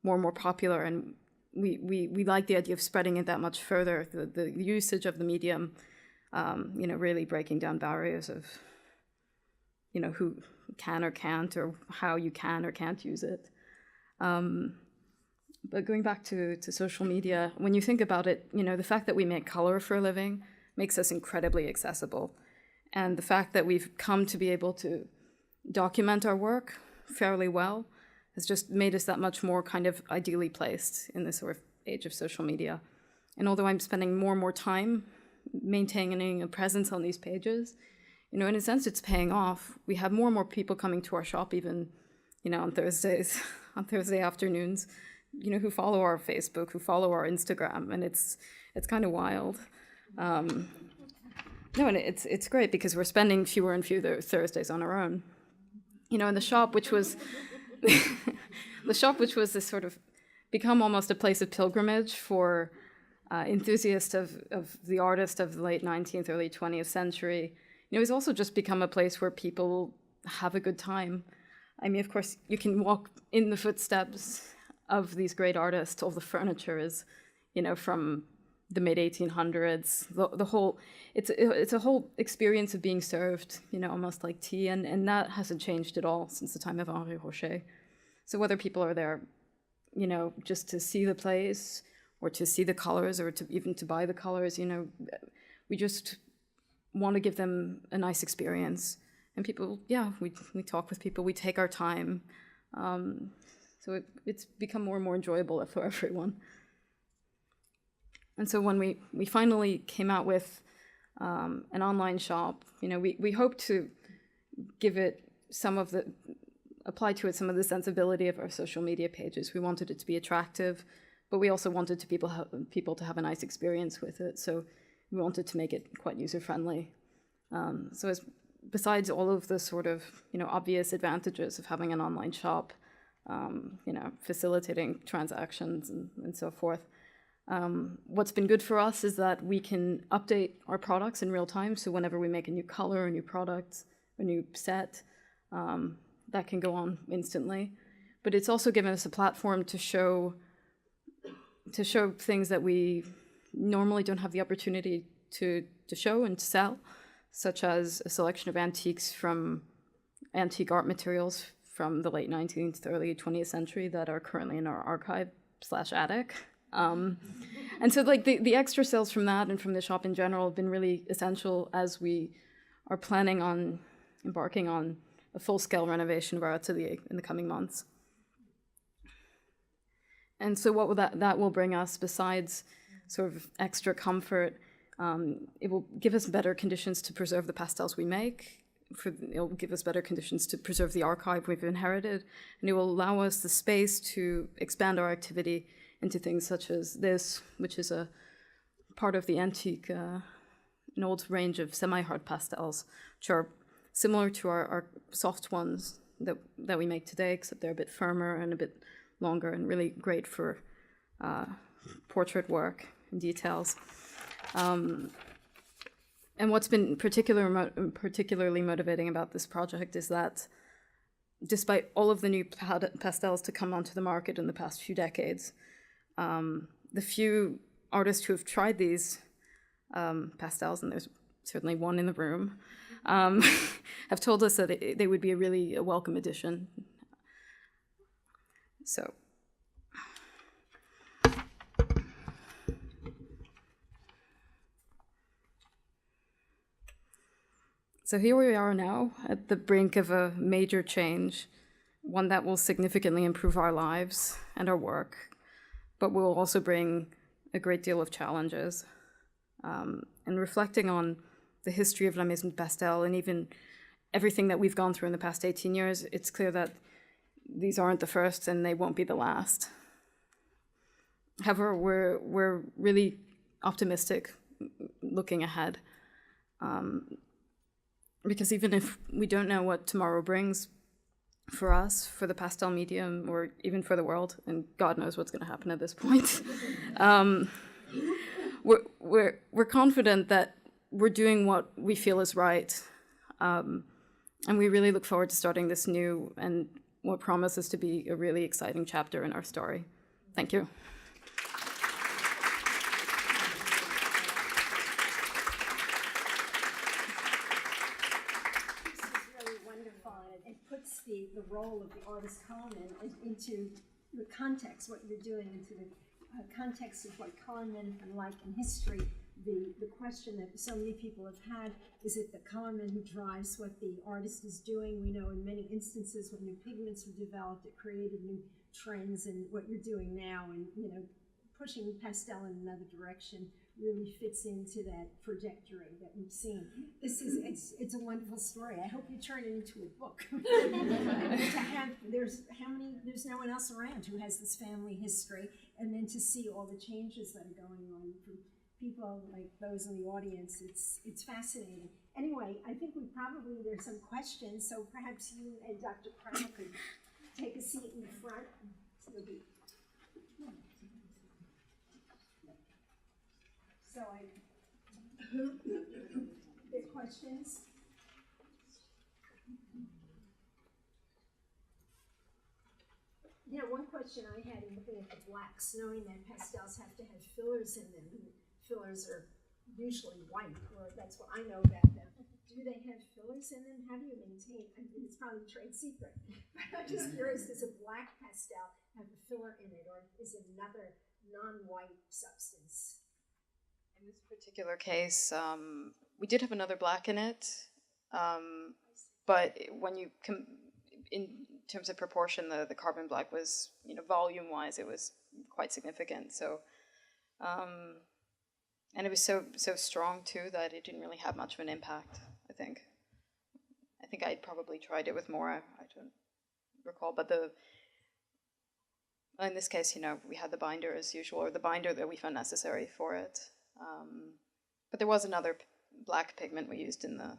more and more popular, and we like the idea of spreading it that much further, the usage of the medium, you know, really breaking down barriers of, you know, who can or can't, or how you can or can't use it. But going back to social media, when you think about it, you know, the fact that we make color for a living makes us incredibly accessible. And the fact that we've come to be able to document our work fairly well has just made us that much more kind of ideally placed in this sort of age of social media. And although I'm spending more and more time maintaining a presence on these pages, you know, in a sense, it's paying off. We have more and more people coming to our shop, even, you know, on Thursdays, on Thursday afternoons, you know, who follow our Facebook, who follow our Instagram, and it's kind of wild. No, and it's great because we're spending fewer and fewer Thursdays on our own. you know, in the shop, which was this sort of become almost a place of pilgrimage for enthusiasts of the artist of the late 19th, early 20th century. You know, it's also just become a place where people have a good time. I mean, of course, you can walk in the footsteps of these great artists. All the furniture is, you know, from the mid 1800s. The whole, it's a whole experience of being served, you know, almost like tea, and that hasn't changed at all since the time of Henri Roche. So whether people are there, you know, just to see the place, or to see the colors, or to even to buy the colors, you know, we just want to give them a nice experience. And people, yeah, we talk with people, we take our time. So it's become more and more enjoyable for everyone. And so when we finally came out with an online shop, you know, we hope to give it apply to it some of the sensibility of our social media pages. We wanted it to be attractive, but we also wanted people to have a nice experience with it. So we wanted to make it quite user-friendly. So besides all of the sort of, you know, obvious advantages of having an online shop, you know, facilitating transactions and so forth, what's been good for us is that we can update our products in real time. So whenever we make a new color, a new product, a new set, that can go on instantly. But it's also given us a platform to show things that we normally don't have the opportunity to show and to sell, such as a selection of antique art materials from the late 19th, early 20th century that are currently in our archive/attic. And so like the extra sales from that and from the shop in general have been really essential as we are planning on embarking on a full-scale renovation of our atelier in the coming months. And so what will that will bring us, besides sort of extra comfort, it will give us better conditions to preserve the pastels we make. It will give us better conditions to preserve the archive we've inherited, and it will allow us the space to expand our activity into things such as this, which is a part of the antique, an old range of semi-hard pastels, which are similar to our soft ones that we make today, except they're a bit firmer and a bit longer and really great for portrait work and details. And what's been particularly motivating about this project is that despite all of the new pastels to come onto the market in the past few decades, the few artists who have tried these pastels, and there's certainly one in the room, have told us that they would be a welcome addition. So here we are now at the brink of a major change, one that will significantly improve our lives and our work, but will also bring a great deal of challenges. And reflecting on the history of La Maison de Pastel and even everything that we've gone through in the past 18 years, it's clear that these aren't the first and they won't be the last. However, we're really optimistic looking ahead. Because even if we don't know what tomorrow brings for us, for the pastel medium, or even for the world, and God knows what's going to happen at this point, we're confident that we're doing what we feel is right, and we really look forward to starting this new and what promises to be a really exciting chapter in our story. Thank you. The role of the artist Carmen into the context, what you're doing, into the context of what Carmen meant and like in history. The question that so many people have had, is it the Carmen who drives what the artist is doing? We know in many instances when new pigments were developed, it created new trends, and what you're doing now, and pushing pastel in another direction really fits into that trajectory that we've seen. It's a wonderful story. I hope you turn it into a book. There's no one else around who has this family history, and then to see all the changes that are going on from people like those in the audience, it's fascinating. Anyway, I think there's some questions, so perhaps you and Dr. Kremer could take a seat in the front. So there are questions? Yeah, one question I had in looking at the blacks, knowing that pastels have to have fillers in them, and fillers are usually white, or that's what I know about them. Do they have fillers in them? How do you maintain? I mean, it's probably a trade secret, but I'm just curious, does a black pastel have a filler in it, or is it another non-white substance? In this particular case, we did have another black in it, but when you in terms of proportion, the carbon black was, volume-wise, it was quite significant. So, and it was so strong too that it didn't really have much of an impact. I think I'd probably tried it with more. I don't recall, but in this case, we had the binder as usual, or the binder that we found necessary for it. But there was another black pigment we used to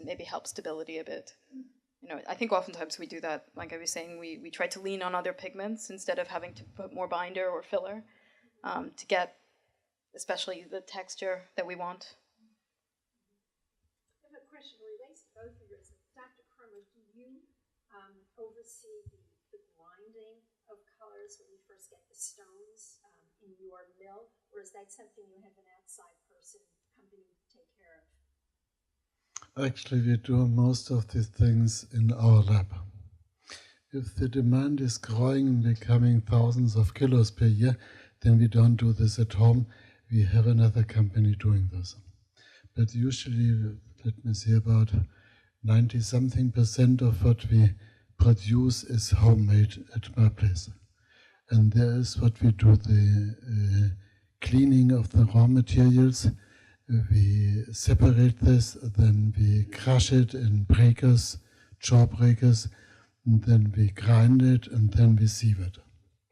maybe help stability a bit. I think oftentimes we do that, like I was saying, we try to lean on other pigments instead of having to put more binder or filler to get especially the texture that we want. I have a question relates to both of yours. Dr. Kremer, do you oversee the grinding of colors when you first get the stones in your mill, or is that something you have an outside person, company, take care of? Actually, we do most of these things in our lab. If the demand is growing and becoming thousands of kilos per year, then we don't do this at home. We have another company doing this. But usually, let me see, about 90-something% of what we produce is homemade at my place. And there is what we do, the cleaning of the raw materials. We separate this, then we crush it in breakers, jaw breakers, and then we grind it, and then we sieve it.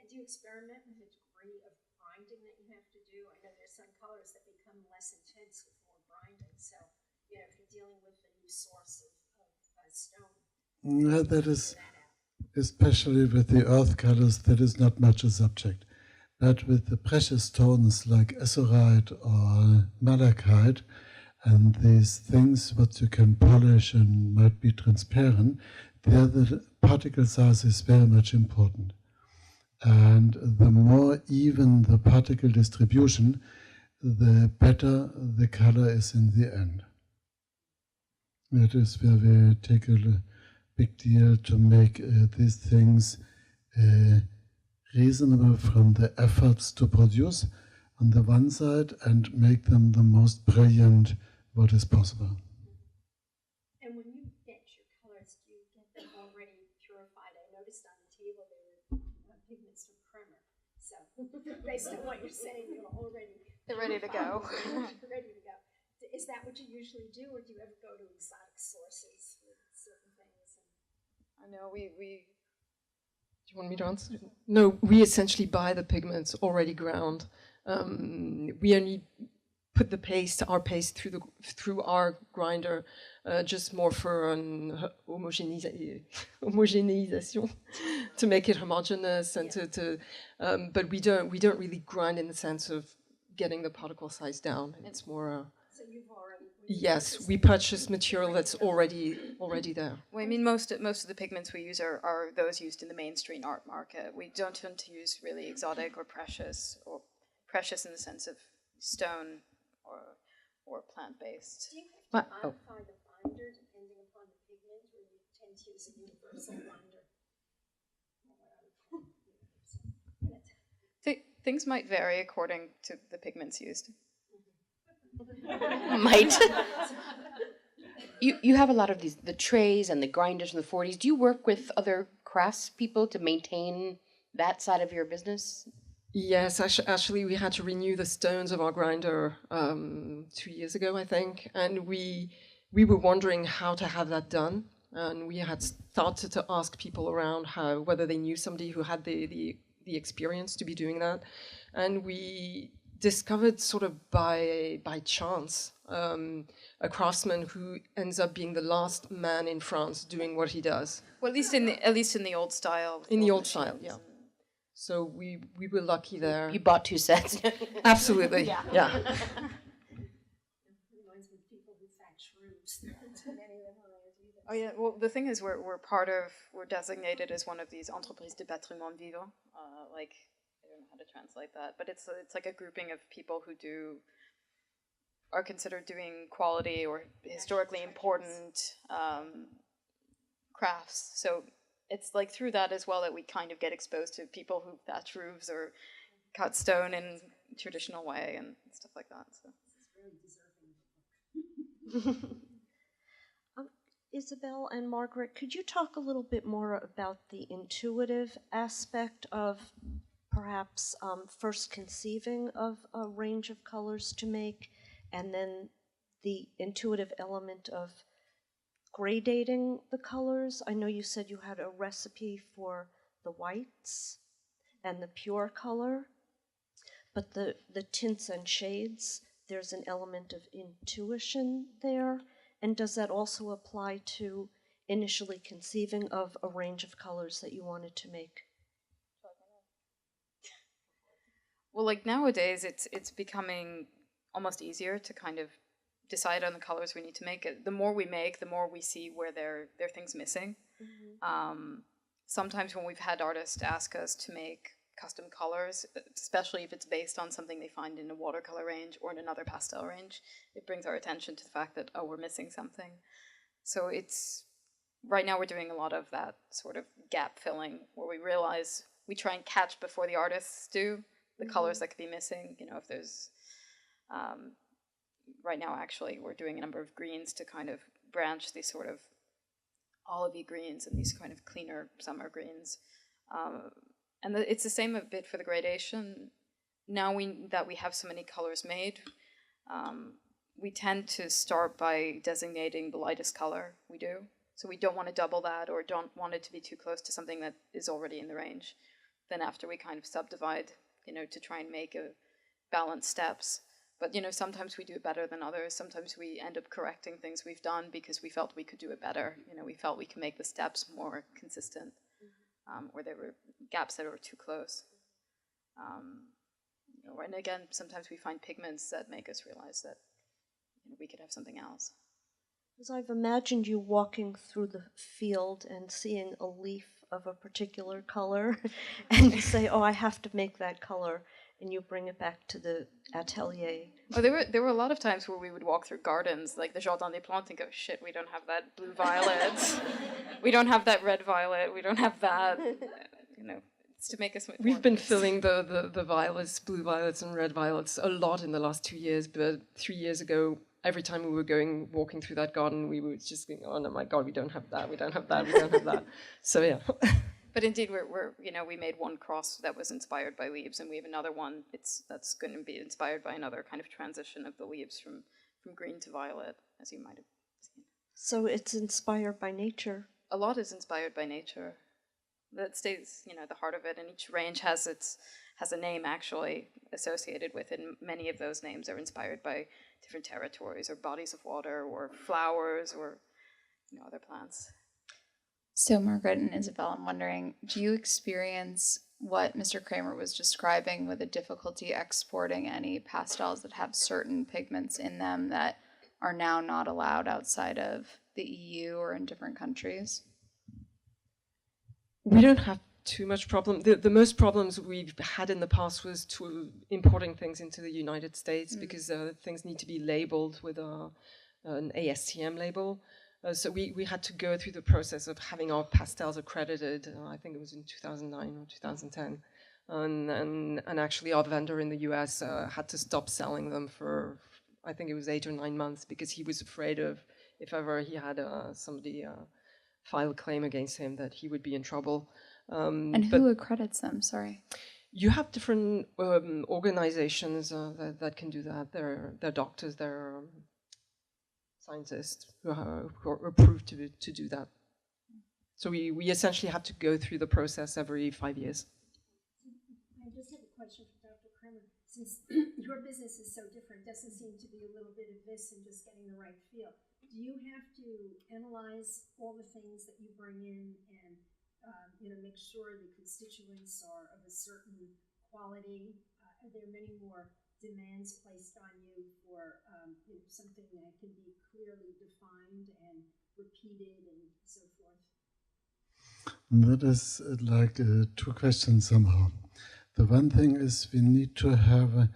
And do you experiment with the degree of grinding that you have to do? I know there's some colors that become less intense with more grinding, so if you're dealing with a new source of stone. That is, especially with the earth colors, that is not much a subject. But with the precious stones like azurite or malachite, and these things what you can polish and might be transparent, there the particle size is very much important. And the more even the particle distribution, the better the color is in the end. That is where we take a big deal to make these things reasonable from the efforts to produce on the one side and make them the most brilliant what is possible. And when you get your colors, do you get them already purified? I noticed on the table there were pigments from Kremer. So based on what you're saying, they're ready to go. Ready to go. Is that what you usually do, or do you ever go to exotic sources with certain things? I know we Do you want me to answer? No, we essentially buy the pigments already ground. We only put our paste through our grinder, just more for an homogenization, to make it homogeneous and but we don't really grind in the sense of getting the particle size down. It's more. So you've already. Yes, we purchase material that's already there. Well, I mean, most of the pigments we use are those used in the mainstream art market. We don't tend to use really exotic or precious in the sense of stone or plant-based. Do you have to modify the binder depending upon the pigment, or you tend to use a universal binder? Things might vary according to the pigments used. Might. You have a lot of the trays and the grinders and the 40s. Do you work with other craftspeople to maintain that side of your business? Yes, actually we had to renew the stones of our grinder 2 years ago, I think, and we were wondering how to have that done, and we had started to ask people around whether they knew somebody who had the experience to be doing that, and we discovered sort of by chance a craftsman who ends up being the last man in France doing what he does. Well, at least in the old style. In the old style, yeah. So we were lucky there. You bought 2 sets. Absolutely, yeah. Reminds me of people who thatch roofs. Many of them are either. Oh yeah, well the thing is we're designated as one of these entreprises de patrimoine vivant, like I don't know how to translate that, but it's like a grouping of people who are considered doing quality or historically important crafts. So it's like through that as well that we kind of get exposed to people who thatch roofs or cut stone in traditional way and stuff like that. So. Isabelle and Margaret, could you talk a little bit more about the intuitive aspect of perhaps first conceiving of a range of colors to make, and then the intuitive element of gradating the colors? I know you said you had a recipe for the whites and the pure color, but the tints and shades, there's an element of intuition there. And does that also apply to initially conceiving of a range of colors that you wanted to make? Well, like nowadays, it's becoming almost easier to kind of decide on the colors we need to make. The more we make, the more we see where there are things missing. Mm-hmm. Sometimes when we've had artists ask us to make custom colors, especially if it's based on something they find in a watercolor range or in another pastel range, it brings our attention to the fact that, oh, we're missing something. So right now we're doing a lot of that sort of gap filling where we realize we try and catch before the artists do the colors that could be missing. You know, if there's, right now actually we're doing a number of greens to kind of branch these sort of olivey greens and these kind of cleaner summer greens. And it's the same a bit for the gradation. Now that we have so many colors made, we tend to start by designating the lightest color we do. So we don't want to double that or don't want it to be too close to something that is already in the range. Then after we kind of subdivide, you know, to try and make a balanced steps. But, you know, sometimes we do it better than others. Sometimes we end up correcting things we've done because we felt we could do it better. You know, we felt we could make the steps more consistent. Or there were gaps that were too close. You know, and again, sometimes we find pigments that make us realize that, you know, we could have something else. Because I've imagined you walking through the field and seeing a leaf of a particular color, and you say, "Oh, I have to make that color," and you bring it back to the atelier. Oh, there were a lot of times where we would walk through gardens, like the Jardin des Plantes, and go, "Shit, we don't have that blue violet. We don't have that red violet. We don't have that." You know, it's to make us. We've been filling the violets, blue violets, and red violets a lot in the last 2 years. But 3 years ago, every time we were walking through that garden, we were just going, "Oh no, my God, we don't have that. We don't have that. We don't have that." So yeah. But indeed, we're you know, we made one cross that was inspired by leaves, and we have another one that's going to be inspired by another kind of transition of the leaves from green to violet, as you might have seen. So it's inspired by nature. A lot is inspired by nature. That stays, you know, the heart of it, and each range has a name actually associated with it, and many of those names are inspired by different territories or bodies of water or flowers or, you know, other plants. So Margaret and Isabelle, I'm wondering, do you experience what Mr. Kremer was describing with the difficulty exporting any pastels that have certain pigments in them that are now not allowed outside of the EU or in different countries? We don't have too much problem. The most problems we've had in the past was to importing things into the United States because things need to be labeled with an ASTM label. So we had to go through the process of having our pastels accredited. I think it was in 2009 or 2010. And actually our vendor in the US had to stop selling them for, I think it was 8 or 9 months, because he was afraid of, if ever he had somebody file a claim against him, that he would be in trouble. And who accredits them? Sorry. You have different organizations that can do that. They're doctors, they're scientists who are approved to do that. So we essentially have to go through the process every 5 years. I just have a question for Dr. Kremer. since your business is so different, doesn't seem to be a little bit of this and just getting the right feel. Do you have to analyze all the things that you bring in and make sure the constituents are of a certain quality? Are there many more demands placed on you for something that can be clearly defined and repeated and so forth? That is like two questions somehow. The one thing is we need to have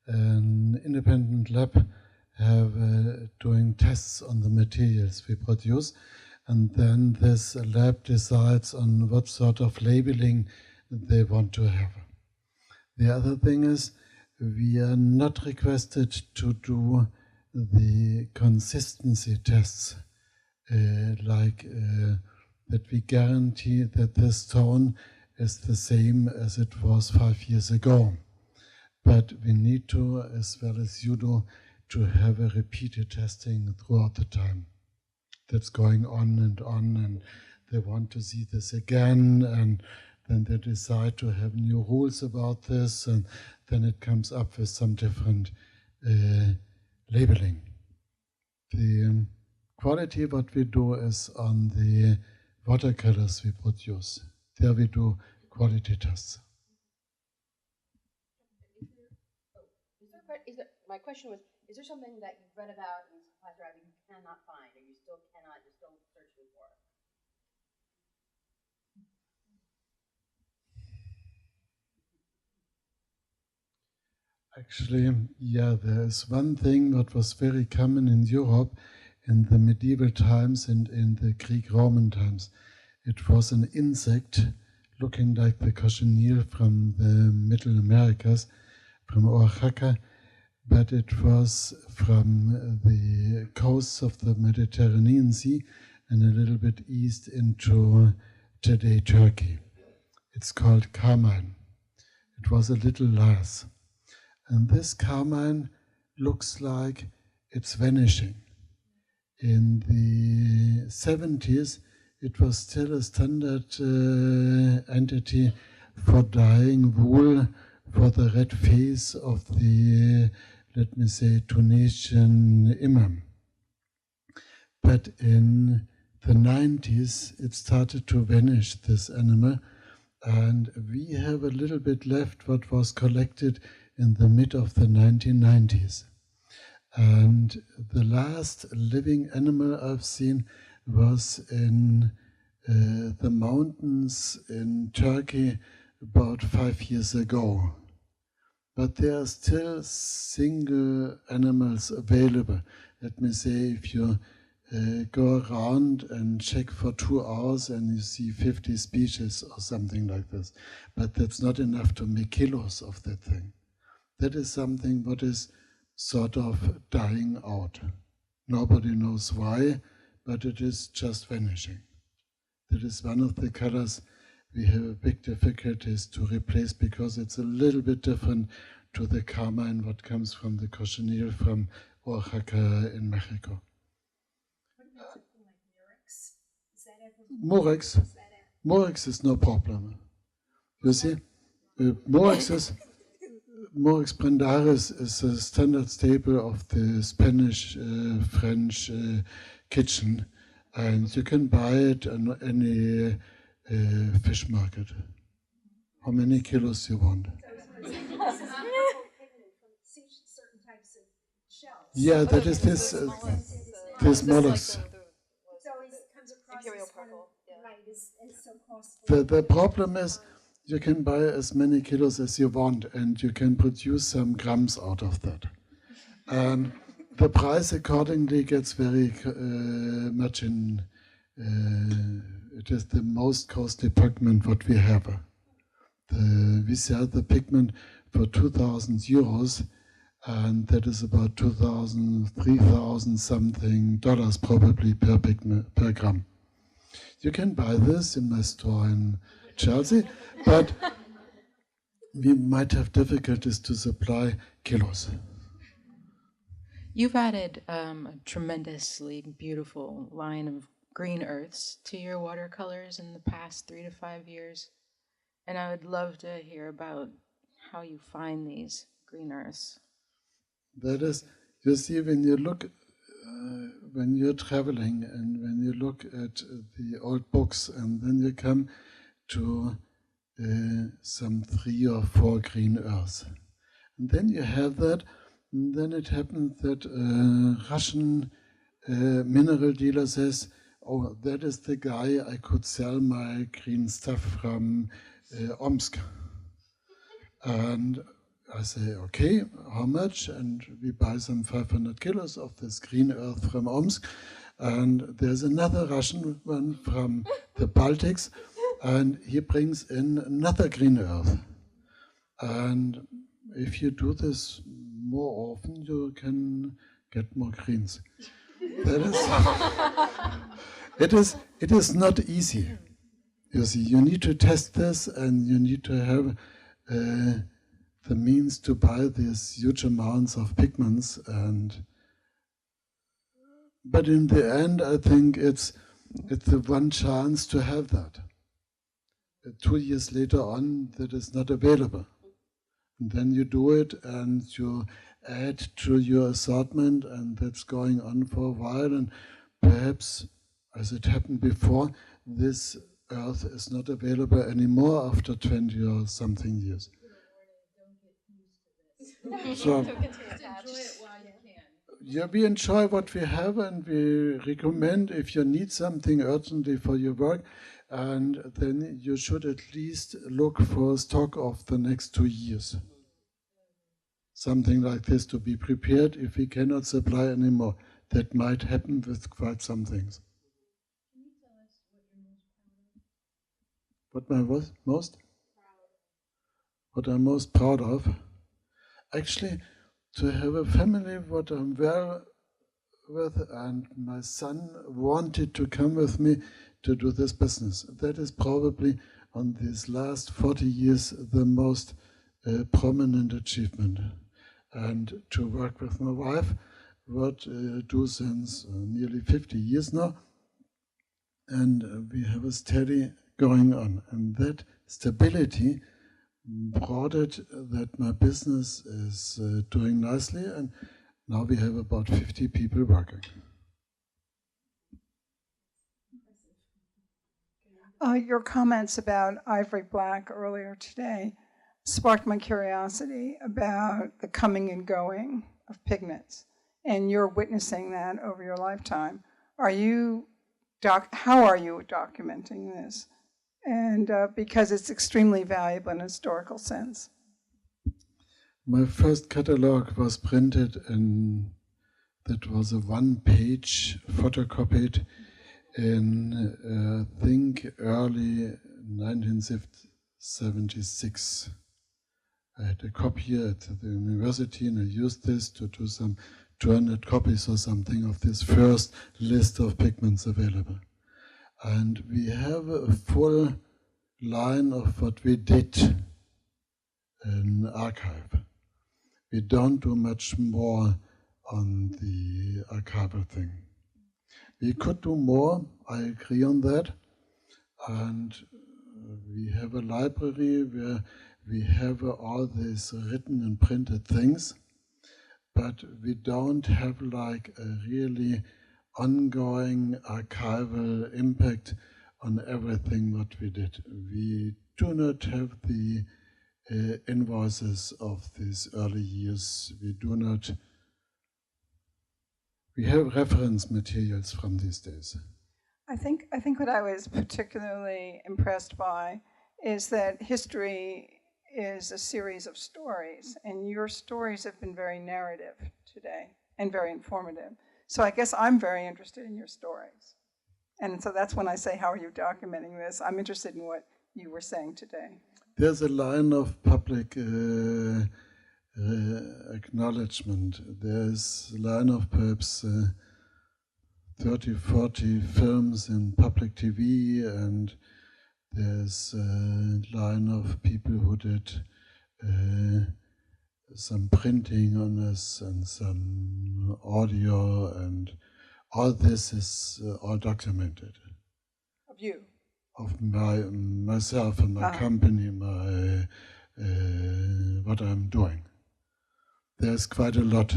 an independent lab doing tests on the materials we produce, and then this lab decides on what sort of labeling they want to have. The other thing is we are not requested to do the consistency tests, that we guarantee that this tone is the same as it was 5 years ago. But we need to, as well as you do, to have a repeated testing throughout the time. That's going on, and they want to see this again, and then they decide to have new rules about this, and then it comes up with some different labeling. The quality what we do is on the watercolors we produce. There we do quality tests. My question was, is there something that you've read about in supply driving you cannot find, or you're still searching for? Actually, yeah, there is one thing that was very common in Europe in the medieval times and in the Greek-Roman times. It was an insect looking like the cochineal from the Middle Americas, from Oaxaca, but it was from the coasts of the Mediterranean Sea and a little bit east into today Turkey. It's called carmine. It was a little lass. And this carmine looks like it's vanishing. In the 70s, it was still a standard entity for dyeing wool for the red face of the, let me say, Tunisian imam. But in the 90s, it started to vanish, this animal, and we have a little bit left what was collected in the mid of the 1990s. And the last living animal I've seen was in the mountains in Turkey about 5 years ago. But there are still single animals available. Let me say, if you go around and check for 2 hours and you see 50 species or something like this. But that's not enough to make kilos of that thing. That is something what is sort of dying out. Nobody knows why, but it is just vanishing. That is one of the colors we have a big difficulties to replace because it's a little bit different to the carmine what comes from the cochineal from Oaxaca in Mexico. What about something like Murex? Is that ever? Murex is no problem. You see, Murex brandaris is a standard staple of the Spanish, French kitchen, and you can buy it in any fish market. How many kilos you want? Certain types of shells. Yeah, that is this mollusks. It always comes across as one of, right, as so costly. The problem is you can buy as many kilos as you want and you can produce some grams out of that. And the price accordingly gets very much in, it is the most costly pigment what we have. We sell the pigment for 2,000 euros, and that is about 2,000, 3,000 something dollars probably per gram. You can buy this in my store in Chelsea, but we might have difficulties to supply kilos. You've added a tremendously beautiful line of green earths to your watercolors in the past 3 to 5 years. And I would love to hear about how you find these green earths? That is, you see, when you look, when you're traveling and when you look at the old books and then you come to some 3 or 4 green earths. And then you have that, and then it happens that a Russian mineral dealer says, oh, that is the guy I could sell my green stuff from Omsk. And I say, okay, how much? And we buy some 500 kilos of this green earth from Omsk. And there's another Russian one from the Baltics, and he brings in another green earth. And if you do this more often, you can get more greens. That is, it is not easy. You see, you need to test this, and you need to have the means to buy these huge amounts of pigments. But in the end, I think it's the one chance to have that. 2 years later on, that is not available. And then you do it, and you add to your assortment, and that's going on for a while. And perhaps, as it happened before, this earth is not available anymore after 20 or something years. So, Enjoy it while you can. yeah, we enjoy what we have, and we recommend if you need something urgently for your work, and then you should at least look for a stock of the next 2 years. Something like this to be prepared if we cannot supply anymore. That might happen with quite some things. Can you tell us what you're most proud of? What my most? What I'm most proud of? Actually, to have a family what I'm well with, and my son wanted to come with me to do this business. That is probably on these last 40 years the most prominent achievement. And to work with my wife, what do since nearly 50 years now, and we have a steady going on. And that stability brought it that my business is doing nicely, and now we have about 50 people working. Your comments about ivory black earlier today sparked my curiosity about the coming and going of pigments, and you're witnessing that over your lifetime. How are you documenting this? And because it's extremely valuable in a historical sense. My first catalog was printed in, that was a 1-page photocopied in, I think, early 1976. I had a copy here at the university, and I used this to do some 200 copies or something of this first list of pigments available. And we have a full line of what we did in archive. We don't do much more on the archival thing. We could do more, I agree on that. And we have a library where we have all these written and printed things, but we don't have like a really ongoing archival impact on everything what we did. We do not have the invoices of these early years. We have reference materials from these days. I think what I was particularly impressed by is that history is a series of stories, and your stories have been very narrative today and very informative. So I guess I'm very interested in your stories. And so that's when I say, how are you documenting this? I'm interested in what you were saying today. There's a line of public acknowledgement. There's a line of perhaps 30, 40 films in public TV, and there's a line of people who did some printing on us and some audio, and all this is all documented. Of you? Of myself and my company, what I'm doing. there's quite a lot.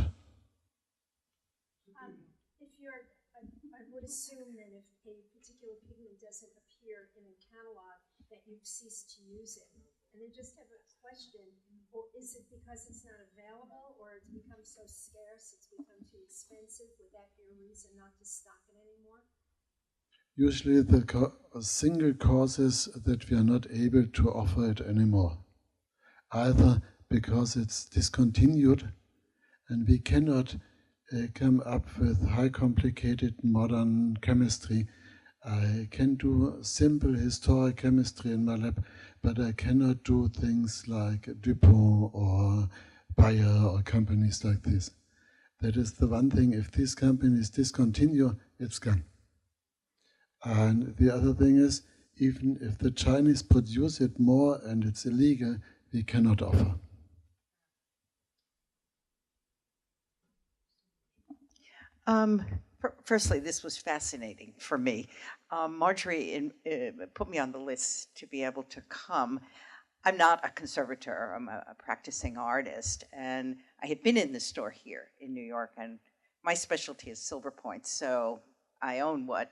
If you're, I would assume that if a particular pigment doesn't appear in a catalog, that you've ceased to use it. And I just have a question, or is it because it's not available, or it's become so scarce, it's become too expensive? Would that be a reason not to stock it anymore? Usually the single cause is that we are not able to offer it anymore. Either because it's discontinued and we cannot come up with high complicated modern chemistry. I can do simple historic chemistry in my lab, but I cannot do things like Dupont or Bayer or companies like this. That is the one thing, if these companies discontinue, it's gone. And the other thing is, even if the Chinese produce it more and it's illegal, we cannot offer. Firstly, this was fascinating for me. Marjorie put me on the list to be able to come. I'm not a conservator, I'm a practicing artist, and I had been in the store here in New York, and my specialty is silver point, so I own what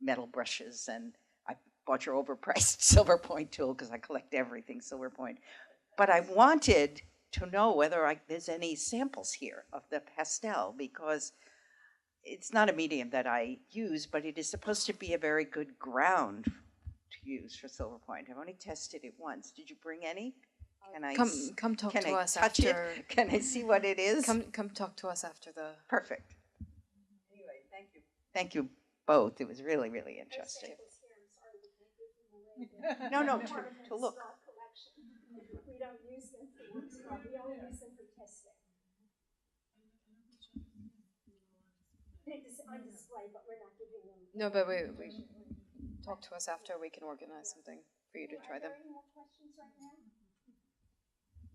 metal brushes, and I bought your overpriced silver point tool because I collect everything silver point. But I wanted to know whether there's any samples here of the pastel, because it's not a medium that I use, but it is supposed to be a very good ground to use for silver point. I've only tested it once. Did you bring any? Can I come talk can to I us touch after. it? Can I see what it is? Come talk to us after the. Perfect. Anyway, thank you. Thank you both. It was really, really interesting. No, to look. We don't use them for workshop, we only use them for testing. It's on display, but we're not giving them. No, but we talk to us after. We can organize something for you to try them. Are there any more questions right now?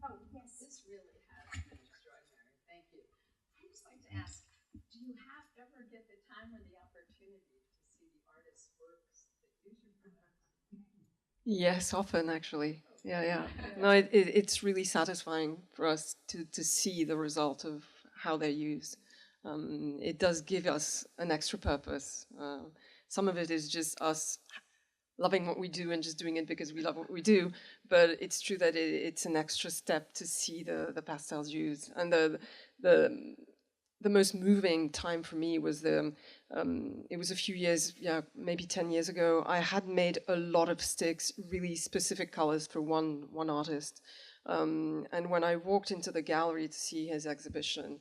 Oh, yes. This really has been extraordinary. Thank you. I'd just like to ask, do you ever get the time or the opportunity to see the artist's works that use your products? Yes, often actually. Yeah. No, it's really satisfying for us to see the result of how they're used. It does give us an extra purpose. Some of it is just us loving what we do and just doing it because we love what we do. But it's true that it's an extra step to see the pastels used. And the most moving time for me was it was a few years, maybe 10 years ago. I had made a lot of sticks, really specific colors for one artist. And when I walked into the gallery to see his exhibition,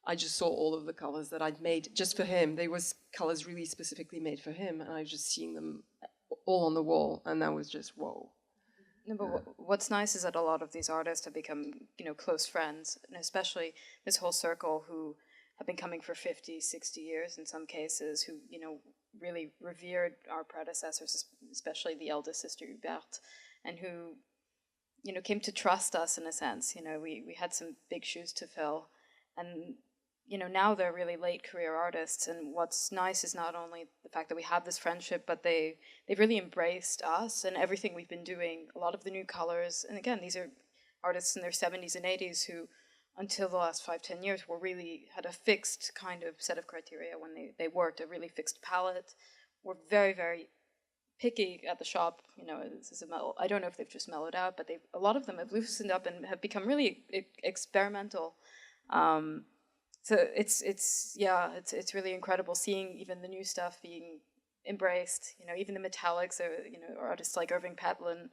I just saw all of the colors that I'd made just for him. They were colors really specifically made for him, and I was just seeing them all on the wall, and that was just whoa. No, but what's nice is that a lot of these artists have become, close friends, and especially this whole circle who have been coming for 50, 60 years in some cases, who, really revered our predecessors, especially the eldest sister Hubert, and who, came to trust us in a sense. We had some big shoes to fill, and now they're really late career artists, and what's nice is not only the fact that we have this friendship, but they've really embraced us and everything we've been doing, a lot of the new colors. And again, these are artists in their 70s and 80s who, until the last 5-10 years, had a fixed kind of set of criteria when they worked, a really fixed palette, were very, very picky at the shop. This is I don't know if they've just mellowed out, but a lot of them have loosened up and have become really experimental. So it's really incredible seeing even the new stuff being embraced. Even the metallics, or artists like Irving Petlin.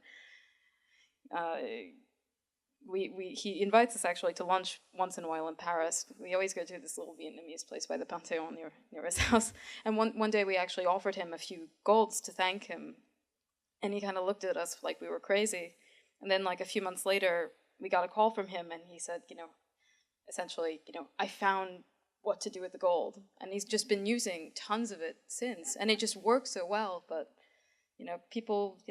He invites us actually to lunch once in a while in Paris. We always go to this little Vietnamese place by the Panthéon near his house. And one day we actually offered him a few golds to thank him, and he kind of looked at us like we were crazy. And then like a few months later, we got a call from him, and he said, essentially, I found what to do with the gold. And he's just been using tons of it since. And it just works so well. But, people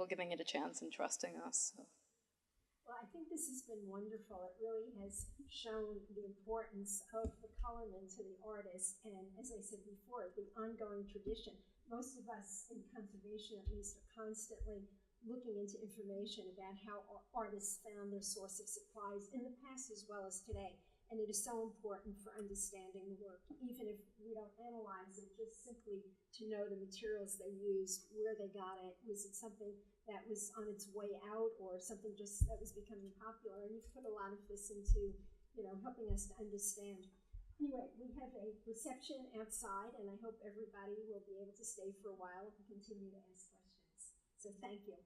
giving it a chance and trusting us. So. Well, I think this has been wonderful. It really has shown the importance of the colorman to the artist. And as I said before, the ongoing tradition. Most of us in conservation, at least, are constantly looking into information about how artists found their source of supplies in the past as well as today. And it is so important for understanding the work, even if we don't analyze it, just simply to know the materials they used, where they got it. Was it something that was on its way out or something just that was becoming popular? And you've put a lot of this into, helping us to understand. Anyway, we have a reception outside, and I hope everybody will be able to stay for a while and continue to ask questions. So thank you.